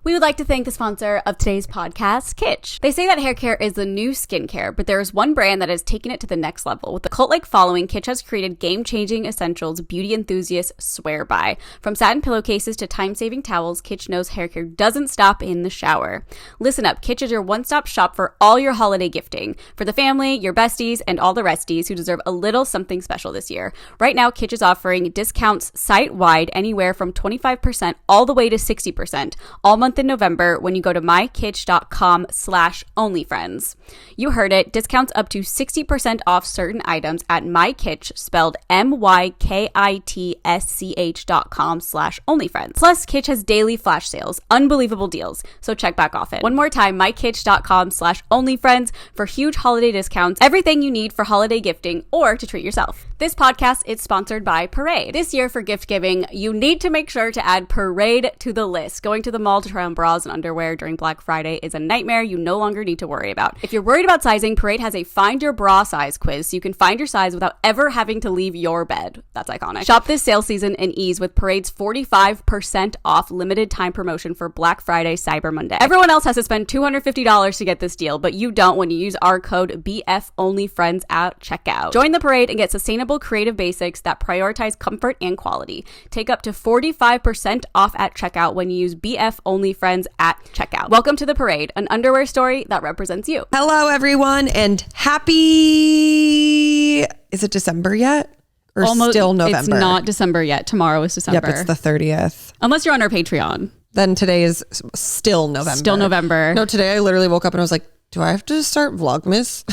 We would like to thank the sponsor of today's podcast, Kitsch. They say that hair care is the new skincare, but there is one brand that has taken it to the next level. With the cult-like following, Kitsch has created game-changing essentials beauty enthusiasts swear by. From satin pillowcases to time-saving towels, Kitsch knows hair care doesn't stop in the shower. Listen up, Kitsch is your one-stop shop for all your holiday gifting. For the family, your besties, and all the resties who deserve a little something special this year. Right now, Kitsch is offering discounts site-wide anywhere from 25% all the way to 60%, all month in November when you go to mykitsch.com/onlyfriends. You heard it, discounts up to 60% off certain items at mykitsch, spelled mykitsch.com/onlyfriends. Plus, Kitsch has daily flash sales, unbelievable deals, so check back often. One more time, mykitsch.com/onlyfriends for huge holiday discounts, everything you need for holiday gifting or to treat yourself. This podcast is sponsored by Parade. This year for gift giving, you need to make sure to add Parade to the list. Going to the mall to try on bras and underwear during Black Friday is a nightmare you no longer need to worry about. If you're worried about sizing, Parade has a find your bra size quiz so you can find your size without ever having to leave your bed. That's iconic. Shop this sale season in ease with Parade's 45% off limited time promotion for Black Friday Cyber Monday. Everyone else has to spend $250 to get this deal, but you don't when you use our code BFOnlyFriends at checkout. Join the Parade and get sustainable creative basics that prioritize comfort and quality. Take up to 45% off at checkout when you use BF OnlyFriends at checkout. Welcome to the Parade, an underwear story that represents you. Hello, everyone, and happy... Is it December yet? Or Almost, still November? It's not December yet. Tomorrow is December. Yep, it's the 30th. Unless you're on our Patreon. Then today is still November. Still November. No, today I literally woke up and I was like, do I have to start Vlogmas?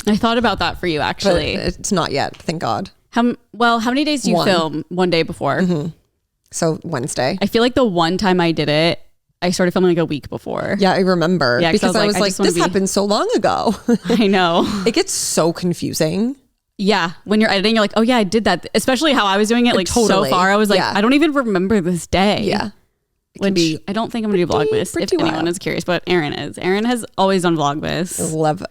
I thought about that for you, actually. But it's not yet, thank God. How many days do you film one day before? Mm-hmm. So Wednesday. I feel like the one time I did it, I started filming like a week before. Yeah, I remember. Yeah, because I was like this happened so long ago. I know. It gets so confusing. Yeah. When you're editing, you're like, oh yeah, I did that. Especially how I was doing it like totally. So far. I was like, I don't even remember this day. Yeah. Which I don't think I'm going to do Vlogmas if anyone is curious, but Erin is. Erin has always done Vlogmas. Love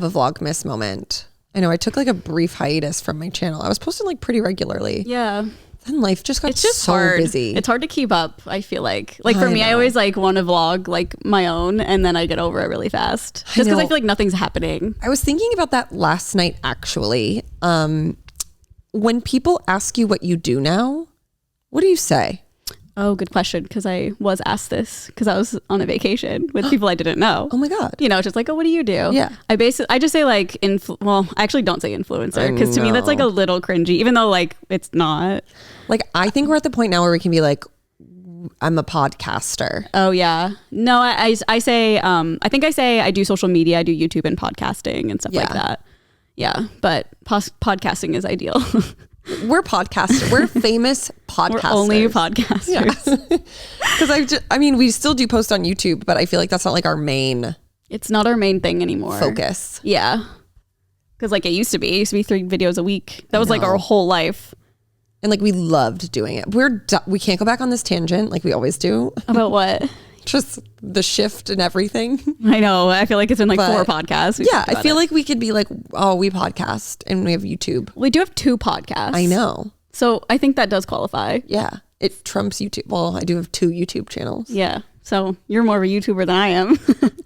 a Vlogmas moment. I know I took like a brief hiatus from my channel. I was posting like pretty regularly. Yeah. Then life just got so hard. busy. It's hard to keep up, I feel like. Like for me, I always like want to vlog like my own and then I get over it really fast. Just because I feel like nothing's happening. I was thinking about that last night actually. When people ask you what you do now, what do you say? Oh, good question. Because I was asked this because I was on a vacation with people I didn't know. Oh my God. You know, just like, oh, what do you do? Yeah. I just say like, I actually don't say influencer because to me that's like a little cringy, even though like it's not. Like, I think we're at the point now where we can be like, I'm a podcaster. Oh yeah. No, I say, I think I say I do social media, I do YouTube and podcasting and stuff like that. Yeah. But podcasting is ideal. We're podcasters. We're famous podcasters. We're only podcasters. Because we still do post on YouTube, but I feel like that's not like our main. It's not our main thing anymore. Focus. Yeah. Because like it used to be 3 videos a week. That was like our whole life. And like we loved doing it. We can't go back on this tangent like we always do. About what? Just the shift and everything. I know. I feel like it's been like 4 podcasts. Yeah, I feel like we could be like, oh, we podcast and we have YouTube. We do have 2 podcasts. I know. So I think that does qualify. Yeah. It trumps YouTube. Well, I do have 2 YouTube channels. Yeah. So you're more of a YouTuber than I am.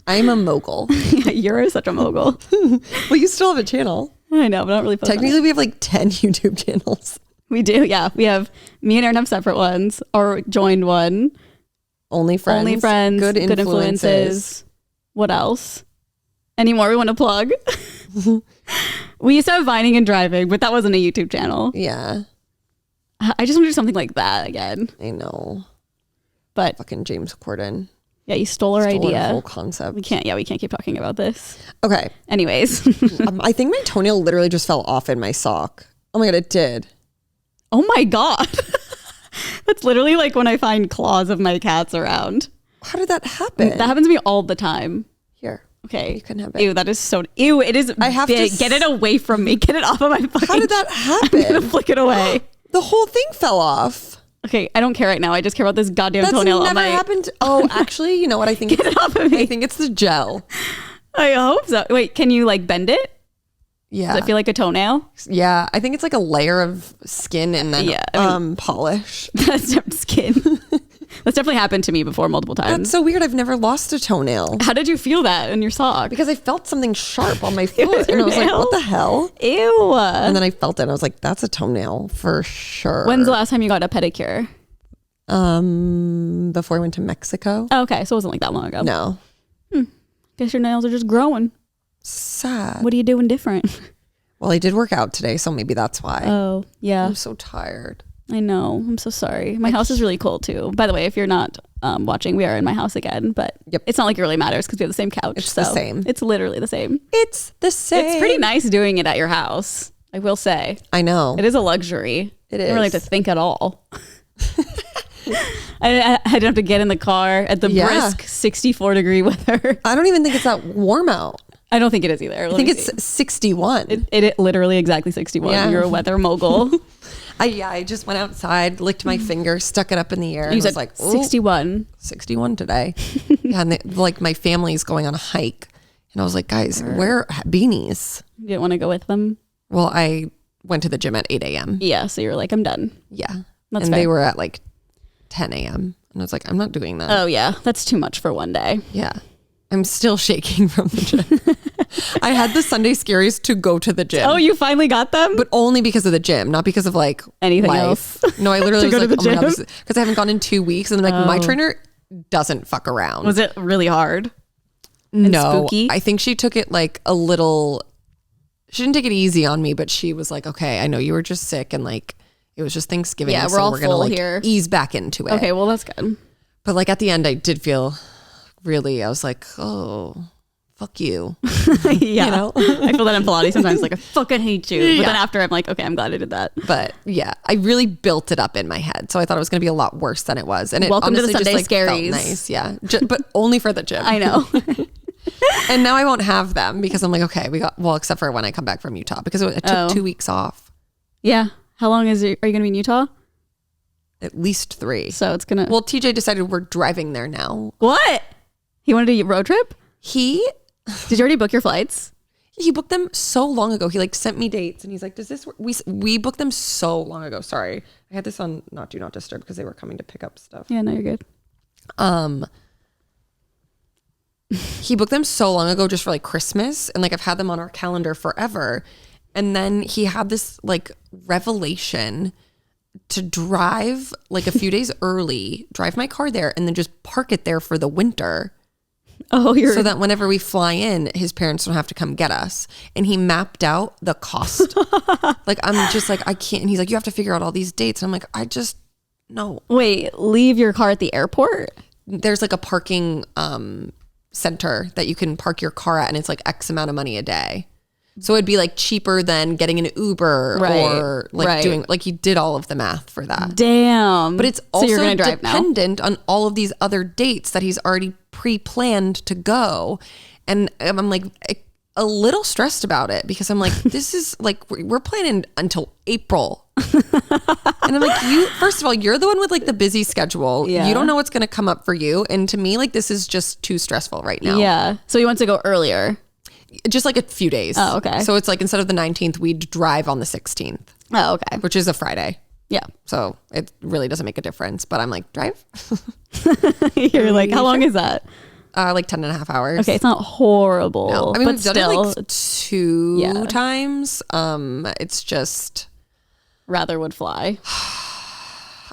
I am a mogul. Yeah, you're such a mogul. Well, you still have a channel. I know, but I don't really post Technically, we have like 10 YouTube channels. We do. Yeah. We have, me and Erin have separate ones or joined one. Only friends, good influences. What else? Any more we want to plug? We used to have Vining and Driving, but that wasn't a YouTube channel. Yeah. I just want to do something like that again. I know. But fucking James Corden. Yeah, you stole our idea. Our whole concept. We can't keep talking about this. Okay. Anyways. I think my toenail literally just fell off in my sock. Oh my God, it did. Oh my God. That's literally like when I find claws of my cats around. How did that happen? That happens to me all the time. Here. Okay. You can have it. Ew, that is so... Ew, it is I have big. to... Get it away from me. Get it off of my fucking... How did that happen? I'm gonna flick it away. The whole thing fell off. Okay, I don't care right now. I just care about this goddamn toenail on my... That's never happened. Oh, actually, you know what? I think Get it off of me. I think it's the gel. I hope so. Wait, can you like bend it? Yeah. Does it feel like a toenail? Yeah. I think it's like a layer of skin and then polish. That's skin. That's definitely happened to me before multiple times. That's so weird. I've never lost a toenail. How did you feel that in your sock? Because I felt something sharp on my foot. And I was like, what the hell? Ew. And then I felt it and I was like, that's a toenail for sure. When's the last time you got a pedicure? Before I went to Mexico. Oh, okay, so it wasn't like that long ago. No. Guess your nails are just growing. Sad. What are you doing different? Well, I did work out today, so maybe that's why. Oh, yeah. I'm so tired. I know. I'm so sorry. My house is really cold too. By the way, if you're not watching, we are in my house again, but it's not like it really matters because we have the same couch. It's the same. It's literally the same. It's the same. It's pretty nice doing it at your house, I will say. I know. It is a luxury. It I is. don't really have to think at all. I didn't have to get in the car at the brisk 64 degree weather. I don't even think it's that warm out. I don't think it is either. I think it's 61. It literally exactly 61. Yeah. You're a weather mogul. I just went outside, licked my finger, stuck it up in the air, and You was said like, "Ooh, 61. 61 today." Yeah, and like my family's going on a hike, and I was like, "Guys, wear beanies." You didn't want to go with them? Well, I went to the gym at 8 a.m. Yeah, so you were like, I'm done. Yeah, That's and fair. they were at like 10 a.m. and I was like, "I'm not doing that." Oh yeah, that's too much for one day. Yeah. I'm still shaking from the gym. I had the Sunday scaries to go to the gym. Oh, you finally got them? But only because of the gym, not because of like Anything life. else? No, I literally To was go like, to the oh my God, gym? because I haven't gone in 2 weeks. And like my trainer doesn't fuck around. Was it really hard? And No, spooky? I think she took it like a little, she didn't take it easy on me, but she was like, okay, I know you were just sick and like, it was just Thanksgiving. Yeah, so we're all we're gonna full like here. ease back into it. Okay, well that's good. But like at the end, I did feel really, I was like, oh, fuck you. Yeah. You know? I feel that in Pilates sometimes, like I fucking hate you. But then after I'm like, okay, I'm glad I did that. But yeah, I really built it up in my head. So I thought it was going to be a lot worse than it was. And it Welcome to the honestly Sunday just like felt scaries. nice. Yeah. But only for the gym. I know. And now I won't have them because I'm like, okay, except for when I come back from Utah because it took 2 weeks off. Yeah. How long are you going to be in Utah? At least 3. So it's going to. Well, TJ decided we're driving there now. What? He wanted a road trip? He Did you already book your flights? booked them so long ago. He like sent me dates and he's like, does this work? We booked them so long ago. Sorry. I had this on do not disturb because they were coming to pick up stuff. Yeah, no, you're good. He booked them so long ago just for like Christmas and like I've had them on our calendar forever. And then he had this like revelation to drive like a few days early, drive my car there and then just park it there for the winter. Oh, So that whenever we fly in, his parents don't have to come get us. And he mapped out the cost. Like, I'm just like, I can't. And he's like, you have to figure out all these dates. And I'm like, I just, no. Wait, leave your car at the airport? There's like a parking center that you can park your car at and it's like X amount of money a day. So it'd be like cheaper than getting an Uber or like doing, like he did all of the math for that. Damn. But it's So also you're gonna drive now? dependent on all of these other dates that he's already pre-planned to go. And I'm like a little stressed about it because I'm like, this is like, we're planning until April. And I'm like, first of all, you're the one with like the busy schedule. Yeah. You don't know what's going to come up for you. And to me, like, this is just too stressful right now. Yeah. So you want to go earlier? Just like a few days. Oh, okay. So it's like instead of the 19th, we'd drive on the 16th, Oh, okay. which is a Friday. Yeah. So it really doesn't make a difference. But I'm like, drive? You're like, how long is that? Like 10 and a half hours. Okay, it's not horrible. No. I mean, but we've still, done it like 2 times. It's just, rather would fly.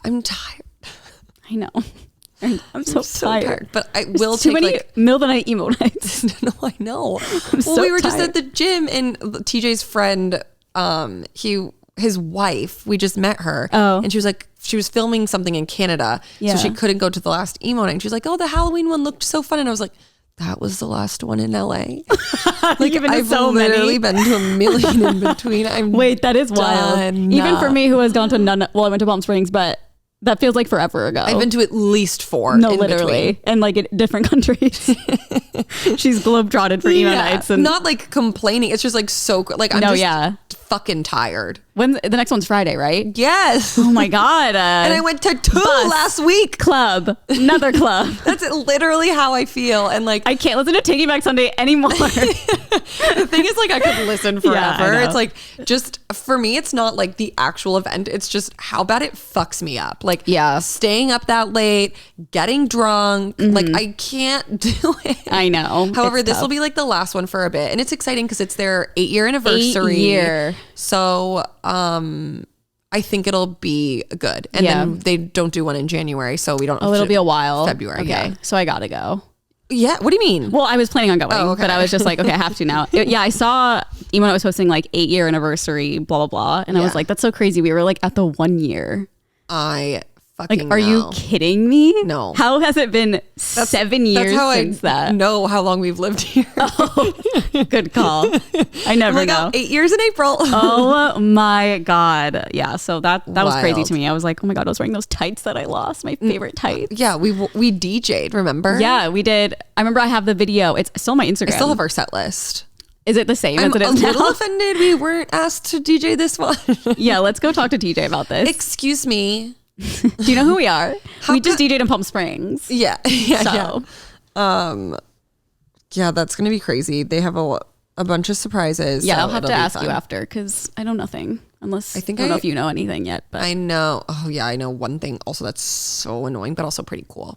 I'm tired. I know. I'm so tired. But I will Too take many like, middle of the night emo nights. no, I know. I'm so we were just tired. at the gym and TJ's friend, his wife, we just met her. Oh. And she was like, she was filming something in Canada. Yeah. So she couldn't go to the last emo night. And she was like, oh, the Halloween one looked so fun. And I was like, that was the last one in LA. Like You've been to I've so literally many. been to a million in between. Wait, that is wild. done. Even for me who has gone to none, well, I went to Palm Springs, but that feels like forever ago. I've been to at least 4. no, in literally. between. And like in different countries. She's globetrotted for emo nights. And not like complaining. It's just like so like I'm just fucking tired. When the next one's Friday, right? Yes. Oh my God. And I went to 2 last week. Club. Another club. That's literally how I feel. And like, I can't listen to Taking Back Sunday anymore. The thing is like, I could listen forever. Yeah, it's like, just for me, it's not like the actual event. It's just how bad it fucks me up. Like staying up that late, getting drunk. Like I can't do it. I know. However, this will be like the last one for a bit. And it's exciting because it's their 8-year anniversary. 8-year. So, I think it'll be good. And then they don't do one in January, so we don't. Oh, it'll be a while. February. Okay. Yeah. So I gotta go. Yeah. What do you mean? Well, I was planning on going, but I was just like, okay, I have to now. I saw even when I was posting like 8-year anniversary, blah blah blah, and I was like, that's so crazy. We were like at the 1 year. I fucking are you kidding me? No. How has it been 7 years since that? I know how long we've lived here. Oh, good call. I never know. 8 years in April. Oh my God. Yeah. So that was crazy to me. I was like, oh my God, I was wearing those tights that I lost, my favorite tights. Yeah. We DJ'd, remember? Yeah, we did. I remember I have the video. It's still on my Instagram. I still have our set list. Is it the same as it is now? I'm a little offended we weren't asked to DJ this one. Yeah, let's go talk to TJ about this. Excuse me. Do you know who we are? We just DJ'd in Palm Springs. Yeah. Yeah. Yeah, that's going to be crazy. They have a bunch of surprises. Yeah, so I'll have to ask you after because I know nothing. Unless I don't know if you know anything yet. But I know. Oh, yeah, I know one thing also that's so annoying, but also pretty cool.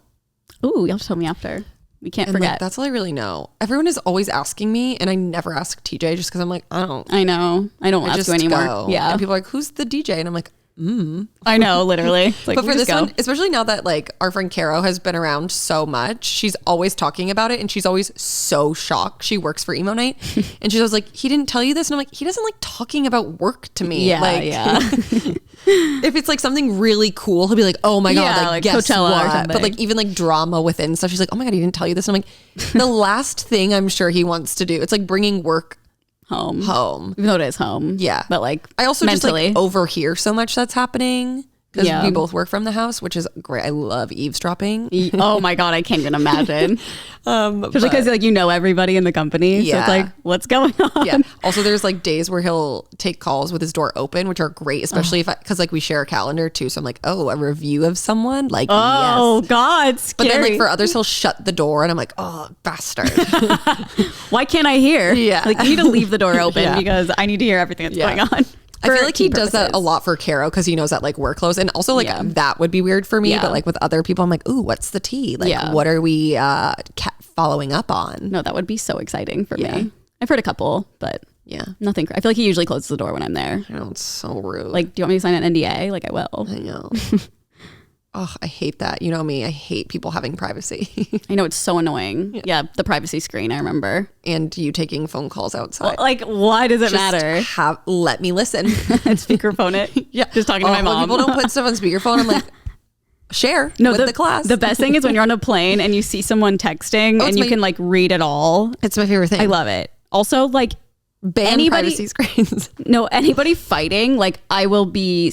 Ooh, you'll have to tell me after. We can't forget. Like, that's all I really know. Everyone is always asking me, and I never ask TJ just because I'm like, I know. I don't ask you anymore. Go. Yeah. And people are like, who's the DJ? And I'm like, I know, literally. Like, but for this one, especially now that like our friend Caro has been around so much, she's always talking about it and she's always so shocked. She works for Emo Night and she's always like, he didn't tell you this? And I'm like, he doesn't like talking about work to me. Yeah, like, yeah. If it's like something really cool, he'll be like, oh my God, like guess Coachella what? or something. But like even like drama within stuff, she's like, oh my God, he didn't tell you this. And I'm like, the last thing I'm sure he wants to do, it's like bringing work home, even though it is home. Yeah, but like I also mentally. just like overhear so much that's happening because we both work from the house, which is great. I love eavesdropping. Oh my God, I can't even imagine. Especially because like you know everybody in the company. Yeah. So it's like, what's going on? Yeah. Also, there's like days where he'll take calls with his door open, which are great, especially if because like we share a calendar too. So I'm like, oh, a review of someone, like oh yes. God, scary. But then like for others, he'll shut the door, and I'm like, oh, bastard. Why can't I hear? Yeah. Like you need to leave the door open because I need to hear everything that's going on. I feel like he does that a lot for Caro because he knows that like we're close, and also like that would be weird for me. But like with other people, I'm like, ooh, what's the tea? Like, what are we following up on? No, that would be so exciting for me. I've heard a couple, but nothing. I feel like he usually closes the door when I'm there. I know, it's so rude. Like, do you want me to sign an NDA? Like, I will. I know. Oh, I hate that. You know me. I hate people having privacy. I know, it's so annoying. Yeah, the privacy screen, I remember. And you taking phone calls outside. Well, like, why does it matter? Let me listen. And speakerphone it. Yeah. Just talking to my mom. When people don't put stuff on speakerphone, I'm like, share with the class. The best thing is when you're on a plane and you see someone texting and you can like read it all. It's my favorite thing. I love it. Also, like, ban privacy screens. No, anybody fighting, like, I will be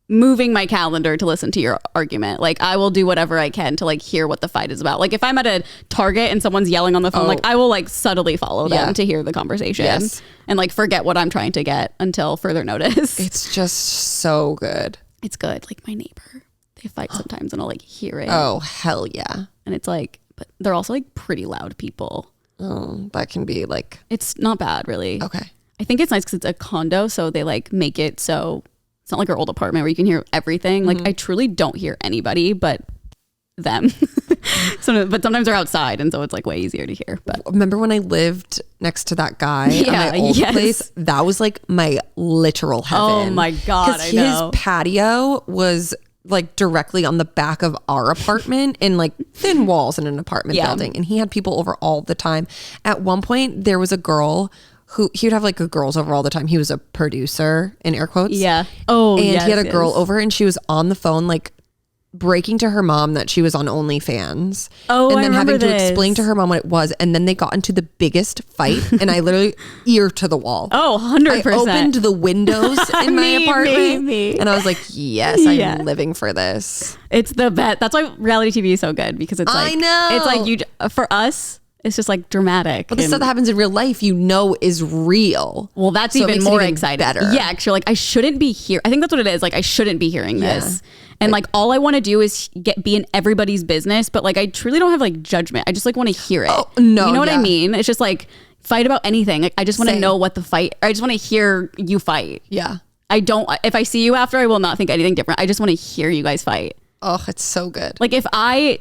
moving my calendar to listen to your argument. Like, I will do whatever I can to like hear what the fight is about. Like, if I'm at a Target and someone's yelling on the phone, like I will like subtly follow them to hear the conversation and like forget what I'm trying to get until further notice. It's just so good. It's good. Like my neighbor, they fight sometimes and I'll like hear it. Oh, hell yeah. And it's like, but they're also like pretty loud people. Oh, that can be like, it's not bad really. Okay. I think it's nice because it's a condo, so they like make it so it's not like our old apartment where you can hear everything. Like I truly don't hear anybody but them. But sometimes they're outside, and so it's like way easier to hear. But remember when I lived next to that guy at my old place? That was like my literal heaven. Oh my God, I know. His patio was like directly on the back of our apartment in like thin walls in an apartment building, and he had people over all the time. At one point, there was a girl who he would have like girls over all the time. He was a producer in air quotes. Yeah. Oh, and he had a girl over, and she was on the phone like breaking to her mom that she was on OnlyFans. Oh, and then I having remember to explain to her mom what it was. And then they got into the biggest fight, and I literally ear to the wall. Oh, 100%. I opened the windows in my apartment and I was like, yes, I'm living for this. It's the best. That's why reality TV is so good, because it's like, I know. It's like for us, It's just like dramatic. But the stuff that happens in real life, is real. Well, that's so even more exciting. Better. Yeah, actually, like I shouldn't be here. I think that's what it is. Like I shouldn't be hearing this. And like all I want to do is be in everybody's business. But like I truly don't have like judgment. I just like want to hear it. Oh, no, you know what I mean? It's just like fight about anything. Like I just want to know what the fight. I just want to hear you fight. Yeah. I don't. If I see you after, I will not think anything different. I just want to hear you guys fight. Oh, it's so good. Like if I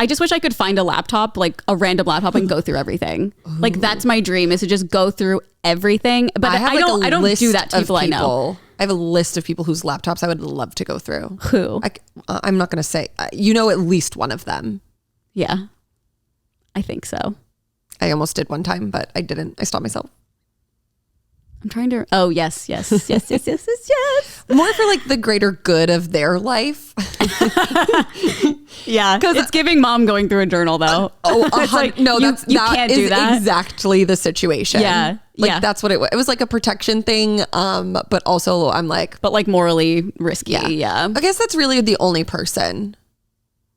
just wish I could find a laptop, like a random laptop, and go through everything. Ooh. Like that's my dream, is to just go through everything. But I don't do that to people I know. I have a list of people whose laptops I would love to go through. Who? I'm not going to say. At least one of them. Yeah, I think so. I almost did one time, but I didn't. I stopped myself. I'm trying to. Oh yes. More for like the greater good of their life. Yeah, because it's giving mom going through a journal though. It's like, no, you can't do that. Exactly the situation. Yeah, that's what it was. It was like a protection thing. But also I'm like, but like morally risky. Yeah. I guess that's really the only person.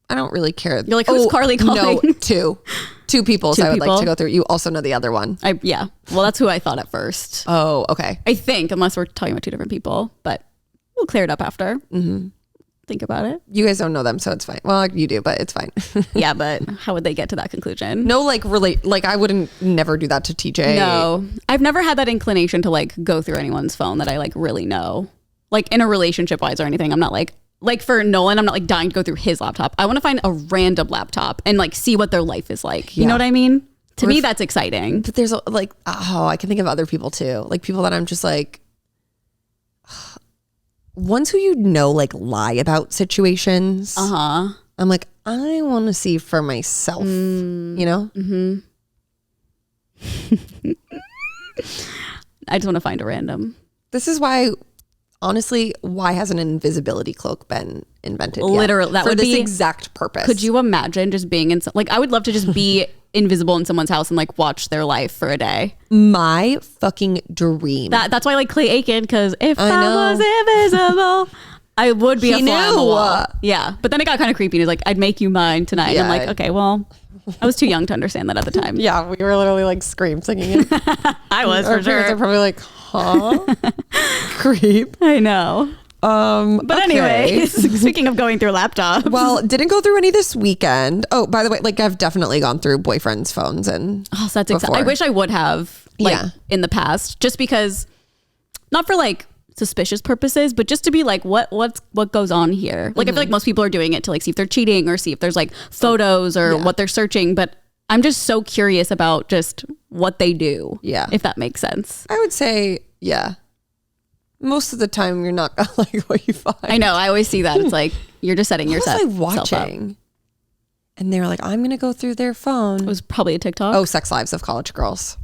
I don't really care. You're like, who's Carly calling? No, two people. I would like to go through. You also know the other one. Yeah. Well, that's who I thought at first. Oh, okay. I think, unless we're talking about two different people, but we'll clear it up after. Mm-hmm. Think about it. You guys don't know them, so it's fine. Well, you do, but it's fine. Yeah, but how would they get to that conclusion? No, like I wouldn't never do that to TJ. No, I've never had that inclination to like go through anyone's phone that I like really know, like in a relationship wise or anything. I'm not like for Nolan, I'm not like dying to go through his laptop. I want to find a random laptop and like see what their life is like. You know what I mean? To me, that's exciting. But there's I can think of other people too. Like people that I'm just like, ones who like lie about situations. I'm like, I want to see for myself, Mm-hmm. I just want to find a random. This is why, honestly, why hasn't an invisibility cloak been invented Literally, yet? For this exact purpose. Could you imagine just being in, like, I would love to just be invisible in someone's house and like watch their life for a day. My fucking dream. That's why I like Clay Aiken, because if I was invisible, I would be a fly on the wall. Yeah, but then it got kind of creepy. He's like, I'd make you mine tonight. Yeah. And I'm like, okay, well, I was too young to understand that at the time. Yeah, we were literally like singing it. I was for sure. They're probably like, huh? Creep. I know. But anyway, speaking of going through laptops. Well, didn't go through any this weekend. Oh, by the way, like I've definitely gone through boyfriends' phones and so that's exciting. I wish I would have in the past, just because, not for like suspicious purposes, but just to be like, what goes on here? Like I feel like most people are doing it to like see if they're cheating or see if there's like photos or what they're searching, but I'm just so curious about just what they do. Yeah. If that makes sense. I would say, yeah. Most of the time you're not gonna like what you find. I know. I always see that. It's like you're just setting yourself up. Watching, and they were like, "I'm gonna go through their phone." It was probably a TikTok. Oh, Sex Lives of College Girls.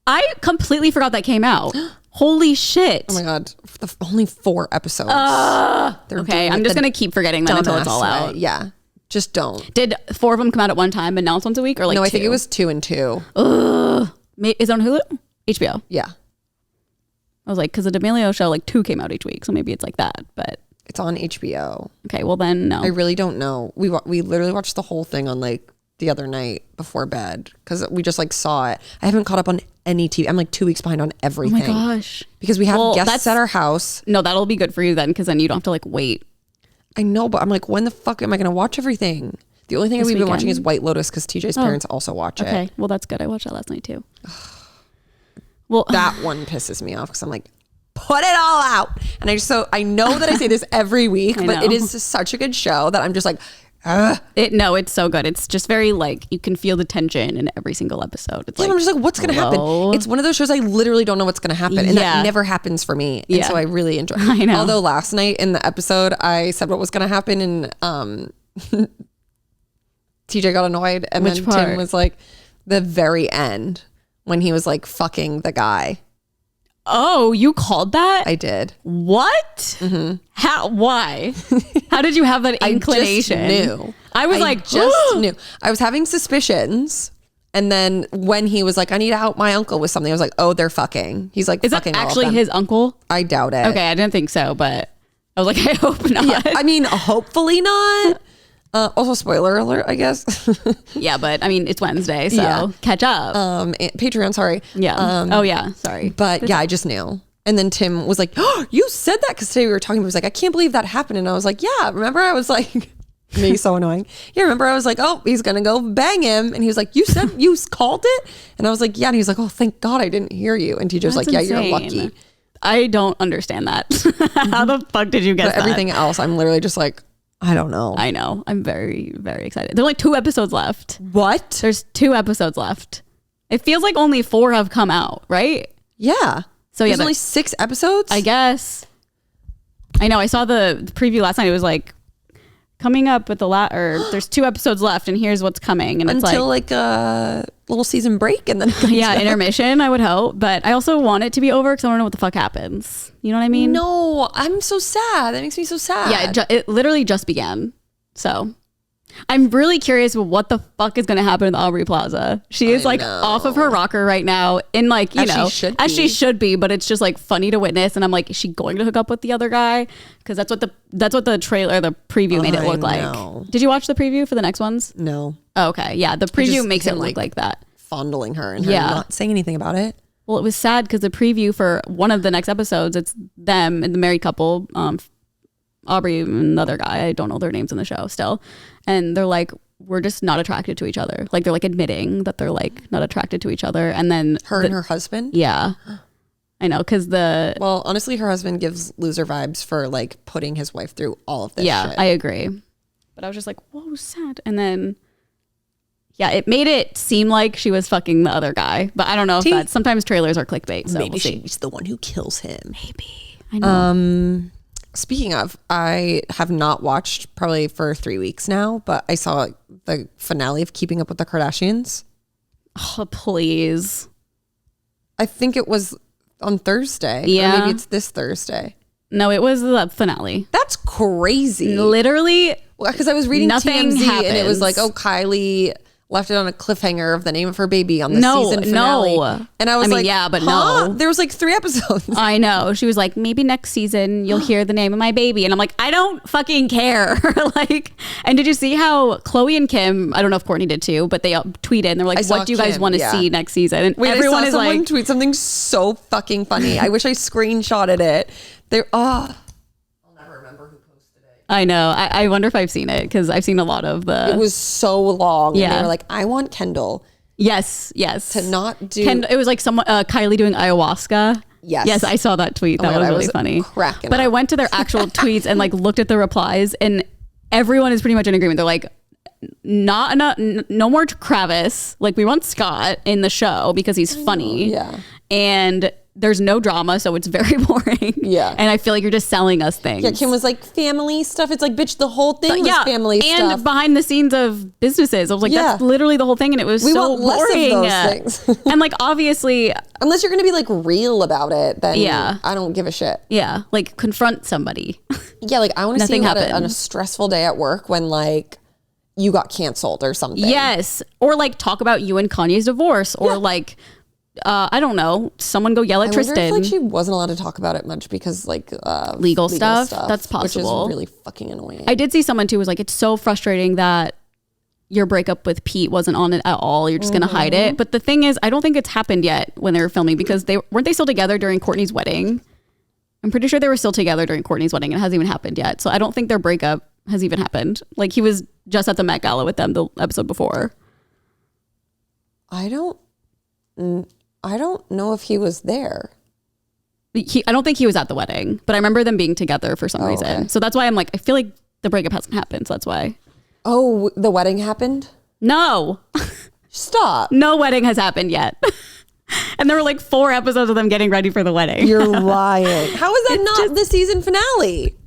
I completely forgot that came out. Holy shit! Oh my god, only 4 episodes. Okay, I'm just gonna keep forgetting that until it's all out. Yeah, just don't. Did 4 of them come out at one time, and now it's once a week, or like? No, I 2? think it was 2 and 2. Is it on Hulu? HBO. Yeah. I was like, because the D'Amelio show, like 2 came out each week, so maybe it's like that, but it's on HBO. Okay, well then no. I really don't know. We literally watched the whole thing on like the other night before bed because we just like saw it. I haven't caught up on any TV. I'm like 2 weeks behind on everything. Oh my gosh! Because we have guests at our house. No, that'll be good for you then, because then you don't have to like wait. I know, but I'm like, when the fuck am I going to watch everything? The only thing we've been watching is White Lotus because TJ's parents also watch it. Okay, well that's good. I watched that last night too. Well, that one pisses me off because I'm like, put it all out. And I know that I say this every week, but it is such a good show that I'm just like, ugh. It's so good. It's just very like, you can feel the tension in every single episode. It's I'm just like, what's going to happen? It's one of those shows I literally don't know what's going to happen. And that never happens for me. And so I really enjoy it. I know. Although last night in the episode, I said what was going to happen and TJ got annoyed. And then Tim was like, the very end when he was like fucking the guy. Oh, you called that? I did. What? Mm-hmm. How? Why? How did you have that inclination? I just knew. I just knew. I was having suspicions. And then when he was like, I need to out my uncle with something, I was like, oh, they're fucking. He's like, is fucking that actually his uncle? I doubt it. Okay, I didn't think so, but I was like, I hope not. Yeah, I mean, hopefully not. Also, spoiler alert, I guess. Yeah, but I mean, it's Wednesday, so catch up. Patreon, sorry. Yeah. Oh yeah, sorry. But yeah, I just knew. And then Tim was like, "Oh, you said that," because today we were talking. He was like, "I can't believe that happened," and I was like, "Yeah, remember?" I was like, "Me, so annoying." Yeah, remember? I was like, "Oh, he's gonna go bang him," and he was like, "You said you called it," and I was like, "Yeah," and he was like, "Oh, thank God I didn't hear you," and TJ was like, "Yeah, you're lucky." I don't understand that. How the fuck did you get that? Everything else, I'm literally just like, I don't know. I know. I'm very, very excited. There's only 2 episodes left. What? There's 2 episodes left. It feels like only 4 have come out, right? Yeah. So there's only 6 episodes? I guess. I know. I saw the preview last night. It was like coming up with there's 2 episodes left and here's what's coming. And it's until like a little season break and then it comes back. Intermission, I would hope. But I also want it to be over because I want to know what the fuck happens. You know what I mean? No, I'm so sad. That makes me so sad. Yeah, it literally just began. So I'm really curious what the fuck is going to happen in the Aubrey Plaza. She is like off of her rocker right now in like, as she should be, but it's just like funny to witness. And I'm like, is she going to hook up with the other guy? Because that's what the trailer, the preview made it look like. Did you watch the preview for the next ones? No. Oh, okay. Yeah. The preview makes it look like that. Fondling her and her not saying anything about it. Well, it was sad because the preview for one of the next episodes, it's them and the married couple, Aubrey and another guy. I don't know their names in the show still. And they're like, we're just not attracted to each other. Like they're like admitting that they're like not attracted to each other. And then and her husband? Yeah. I know. Cause well, honestly, her husband gives loser vibes for like putting his wife through all of this shit. Yeah, I agree. But I was just like, whoa, sad. And then, yeah, it made it seem like she was fucking the other guy. But I don't know if that's, sometimes trailers are clickbait. So maybe she's the one who kills him. Maybe. I know. Speaking of, I have not watched probably for 3 weeks now, but I saw the finale of Keeping Up with the Kardashians. Oh, please. I think it was on Thursday. Yeah. Or maybe it's this Thursday. No, it was the finale. That's crazy. Literally. Because I was reading nothing TMZ happens. And it was like, oh, Kylie left it on a cliffhanger of the name of her baby on the season finale. No. And I was like, yeah, but huh? no. There was like 3 episodes. I know. She was like, maybe next season you'll hear the name of my baby. And I'm like, I don't fucking care. Like, and did you see how Chloe and Kim, I don't know if Courtney did too, but they tweeted and they're like, what do you guys want to see next season? And everyone is like, tweet something so fucking funny. I wish I screenshotted it. I know. I wonder if I've seen it because I've seen a lot of the. It was so long. Yeah. And they were like, I want Kendall. Yes. To not do. It was like Kylie doing ayahuasca. Yes. Yes, I saw that tweet. That was really funny. But I went to their actual tweets and like looked at the replies, and everyone is pretty much in agreement. They're like, no more Travis. Like, we want Scott in the show because he's funny. Yeah. And there's no drama, so it's very boring. Yeah. And I feel like you're just selling us things. Yeah, Kim was like, family stuff. It's like, bitch, the whole thing was family stuff. And behind the scenes of businesses. I was like, that's literally the whole thing. And it was so boring. Less of those things. And like, obviously. Unless you're going to be like real about it, then I don't give a shit. Yeah. Like, confront somebody. Yeah, like I want to see you on a stressful day at work when like you got canceled or something. Yes. Or like talk about you and Kanye's divorce or like... I don't know. Someone go yell at Tristan. I wonder if like she wasn't allowed to talk about it much because like legal stuff. That's possible. Which is really fucking annoying. I did see someone too was like, it's so frustrating that your breakup with Pete wasn't on it at all. You're just gonna hide it. But the thing is, I don't think it's happened yet when they were filming because weren't they still together during Kourtney's wedding? I'm pretty sure they were still together during Kourtney's wedding and it hasn't even happened yet. So I don't think their breakup has even happened. Like he was just at the Met Gala with them the episode before. I don't know if he was there. I don't think he was at the wedding, but I remember them being together for some reason. Okay. So that's why I'm like, I feel like the breakup hasn't happened. So that's why. Oh, the wedding happened? No. Stop. No wedding has happened yet. And there were like 4 episodes of them getting ready for the wedding. You're lying. How is that not the season finale?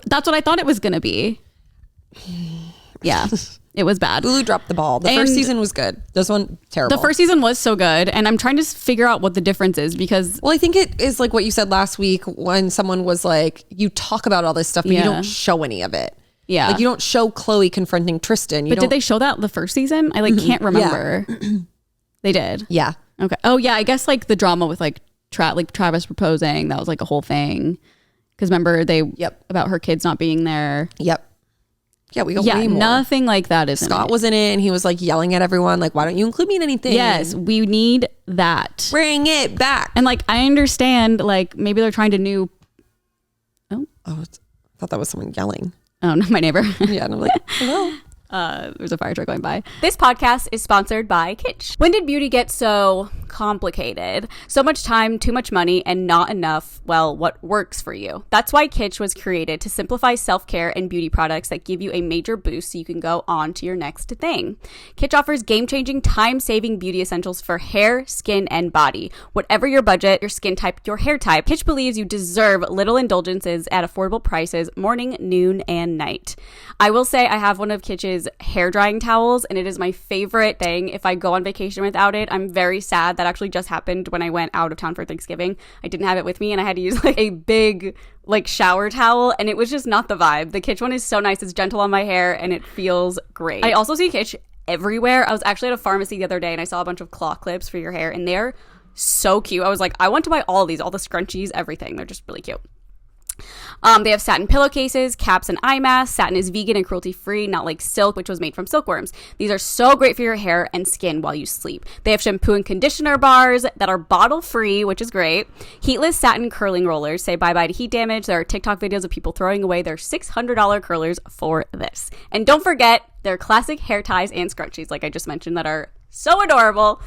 That's what I thought it was going to be. Yeah. It was bad. Hulu dropped the ball. The first season was good. This one, terrible. The first season was so good. And I'm trying to figure out what the difference is because... Well, I think it is like what you said last week when someone was like, you talk about all this stuff, but you don't show any of it. Yeah. Like you don't show Chloe confronting Tristan. But did they show that the first season? I like can't remember. Yeah. They did? Yeah. Okay. Oh yeah. I guess like the drama with like Travis proposing, that was like a whole thing. Because remember about her kids not being there. Yep. Yeah, we got Yeah, way more. nothing like that is Scott in it. was in it and he was like yelling at everyone like, why don't you include me in anything? Yes, we need that. Bring it back. And like, I understand, like, maybe they're trying to I thought that was someone yelling. Oh, no, my neighbor. Yeah, and I'm like, hello. There's a fire truck going by. This podcast is sponsored by Kitsch. When did beauty get so complicated? So much time, too much money, and not enough, well, what works for you. That's why Kitsch was created, to simplify self-care and beauty products that give you a major boost so you can go on to your next thing. Kitsch offers game-changing, time-saving beauty essentials for hair, skin, and body. Whatever your budget, your skin type, your hair type, Kitsch believes you deserve little indulgences at affordable prices, morning, noon, and night. I will say I have one of Kitsch's hair drying towels, and it is my favorite thing. If I go on vacation without it, I'm very sad. That actually just happened when I went out of town for Thanksgiving. I didn't have it with me and I had to use like a big like shower towel, and it was just not the vibe. The Kitsch one is so nice. It's gentle on my hair and it feels great. I also see Kitsch everywhere. I was actually at a pharmacy the other day and I saw a bunch of claw clips for your hair, and they're so cute. I was like, I want to buy all these, all the scrunchies, everything. They're just really cute. They have satin pillowcases, caps, and eye masks. Satin is vegan and cruelty-free, not like silk, which was made from silkworms. These are so great for your hair and skin while you sleep. They have shampoo and conditioner bars that are bottle-free, which is great. Heatless satin curling rollers say bye-bye to heat damage. There are TikTok videos of people throwing away their $600 curlers for this. And don't forget their classic hair ties and scrunchies, like I just mentioned, that are so adorable.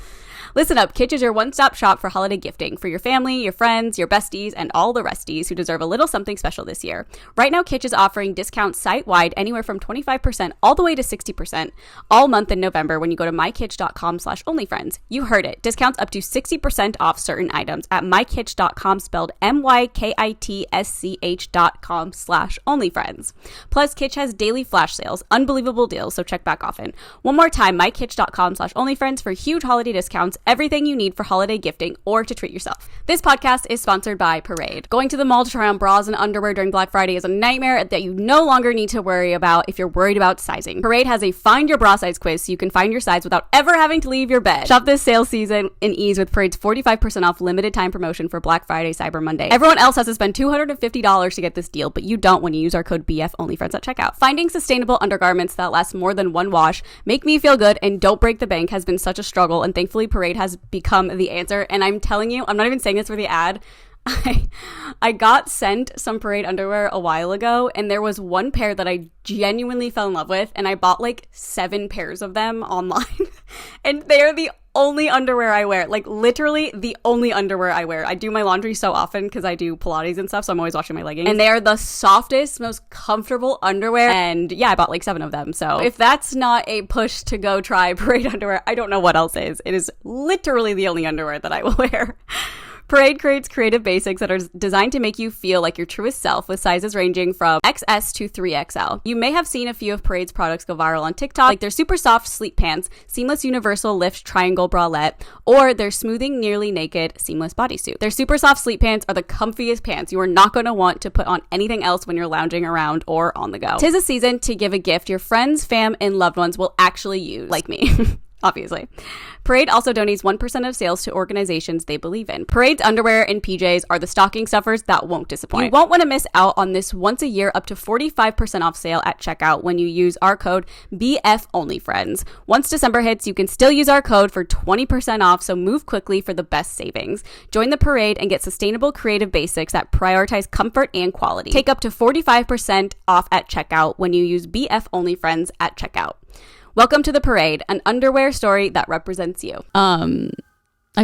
Listen up, Kitsch is your one-stop shop for holiday gifting for your family, your friends, your besties, and all the resties who deserve a little something special this year. Right now, Kitsch is offering discounts site-wide anywhere from 25% all the way to 60% all month in November when you go to mykitsch.com/onlyfriends. You heard it. Discounts up to 60% off certain items at mykitsch.com, spelled mykitsch.com/onlyfriends. Plus, Kitsch has daily flash sales, unbelievable deals, so check back often. One more time, mykitsch.com/onlyfriends for huge holiday discounts, everything you need for holiday gifting or to treat yourself. This podcast is sponsored by Parade. Going to the mall to try on bras and underwear during Black Friday is a nightmare that you no longer need to worry about if you're worried about sizing. Parade has a find your bra size quiz so you can find your size without ever having to leave your bed. Shop this sale season in ease with Parade's 45% off limited time promotion for Black Friday, Cyber Monday. Everyone else has to spend $250 to get this deal, but you don't when you use our code BFOnlyFriends at checkout. Finding sustainable undergarments that last more than one wash, make me feel good, and don't break the bank has been such a struggle, and thankfully Parade has become the answer. And I'm telling you, I'm not even saying this for the ad. I got sent some Parade underwear a while ago, and there was one pair that I genuinely fell in love with, and I bought like 7 pairs of them online. And they're the only underwear I wear, like literally the only underwear I wear. I do my laundry so often because I do Pilates and stuff, so I'm always washing my leggings. And they are the softest, most comfortable underwear. And yeah, I bought like 7 of them. So if that's not a push to go try Parade underwear, I don't know what else is. It is literally the only underwear that I will wear. Parade creates creative basics that are designed to make you feel like your truest self, with sizes ranging from XS to 3XL. You may have seen a few of Parade's products go viral on TikTok, like their super soft sleep pants, seamless universal lift triangle bralette, or their smoothing nearly naked seamless bodysuit. Their super soft sleep pants are the comfiest pants you are not going to want to put on anything else when you're lounging around or on the go. 'Tis a season to give a gift your friends, fam, and loved ones will actually use, like me. Obviously. Parade also donates 1% of sales to organizations they believe in. Parade's underwear and PJs are the stocking stuffers that won't disappoint. You won't want to miss out on this once a year up to 45% off sale at checkout when you use our code BFOnlyFriends. Once December hits, you can still use our code for 20% off, so move quickly for the best savings. Join the Parade and get sustainable creative basics that prioritize comfort and quality. Take up to 45% off at checkout when you use BFOnlyFriends at checkout. Welcome to the Parade, an underwear story that represents you. I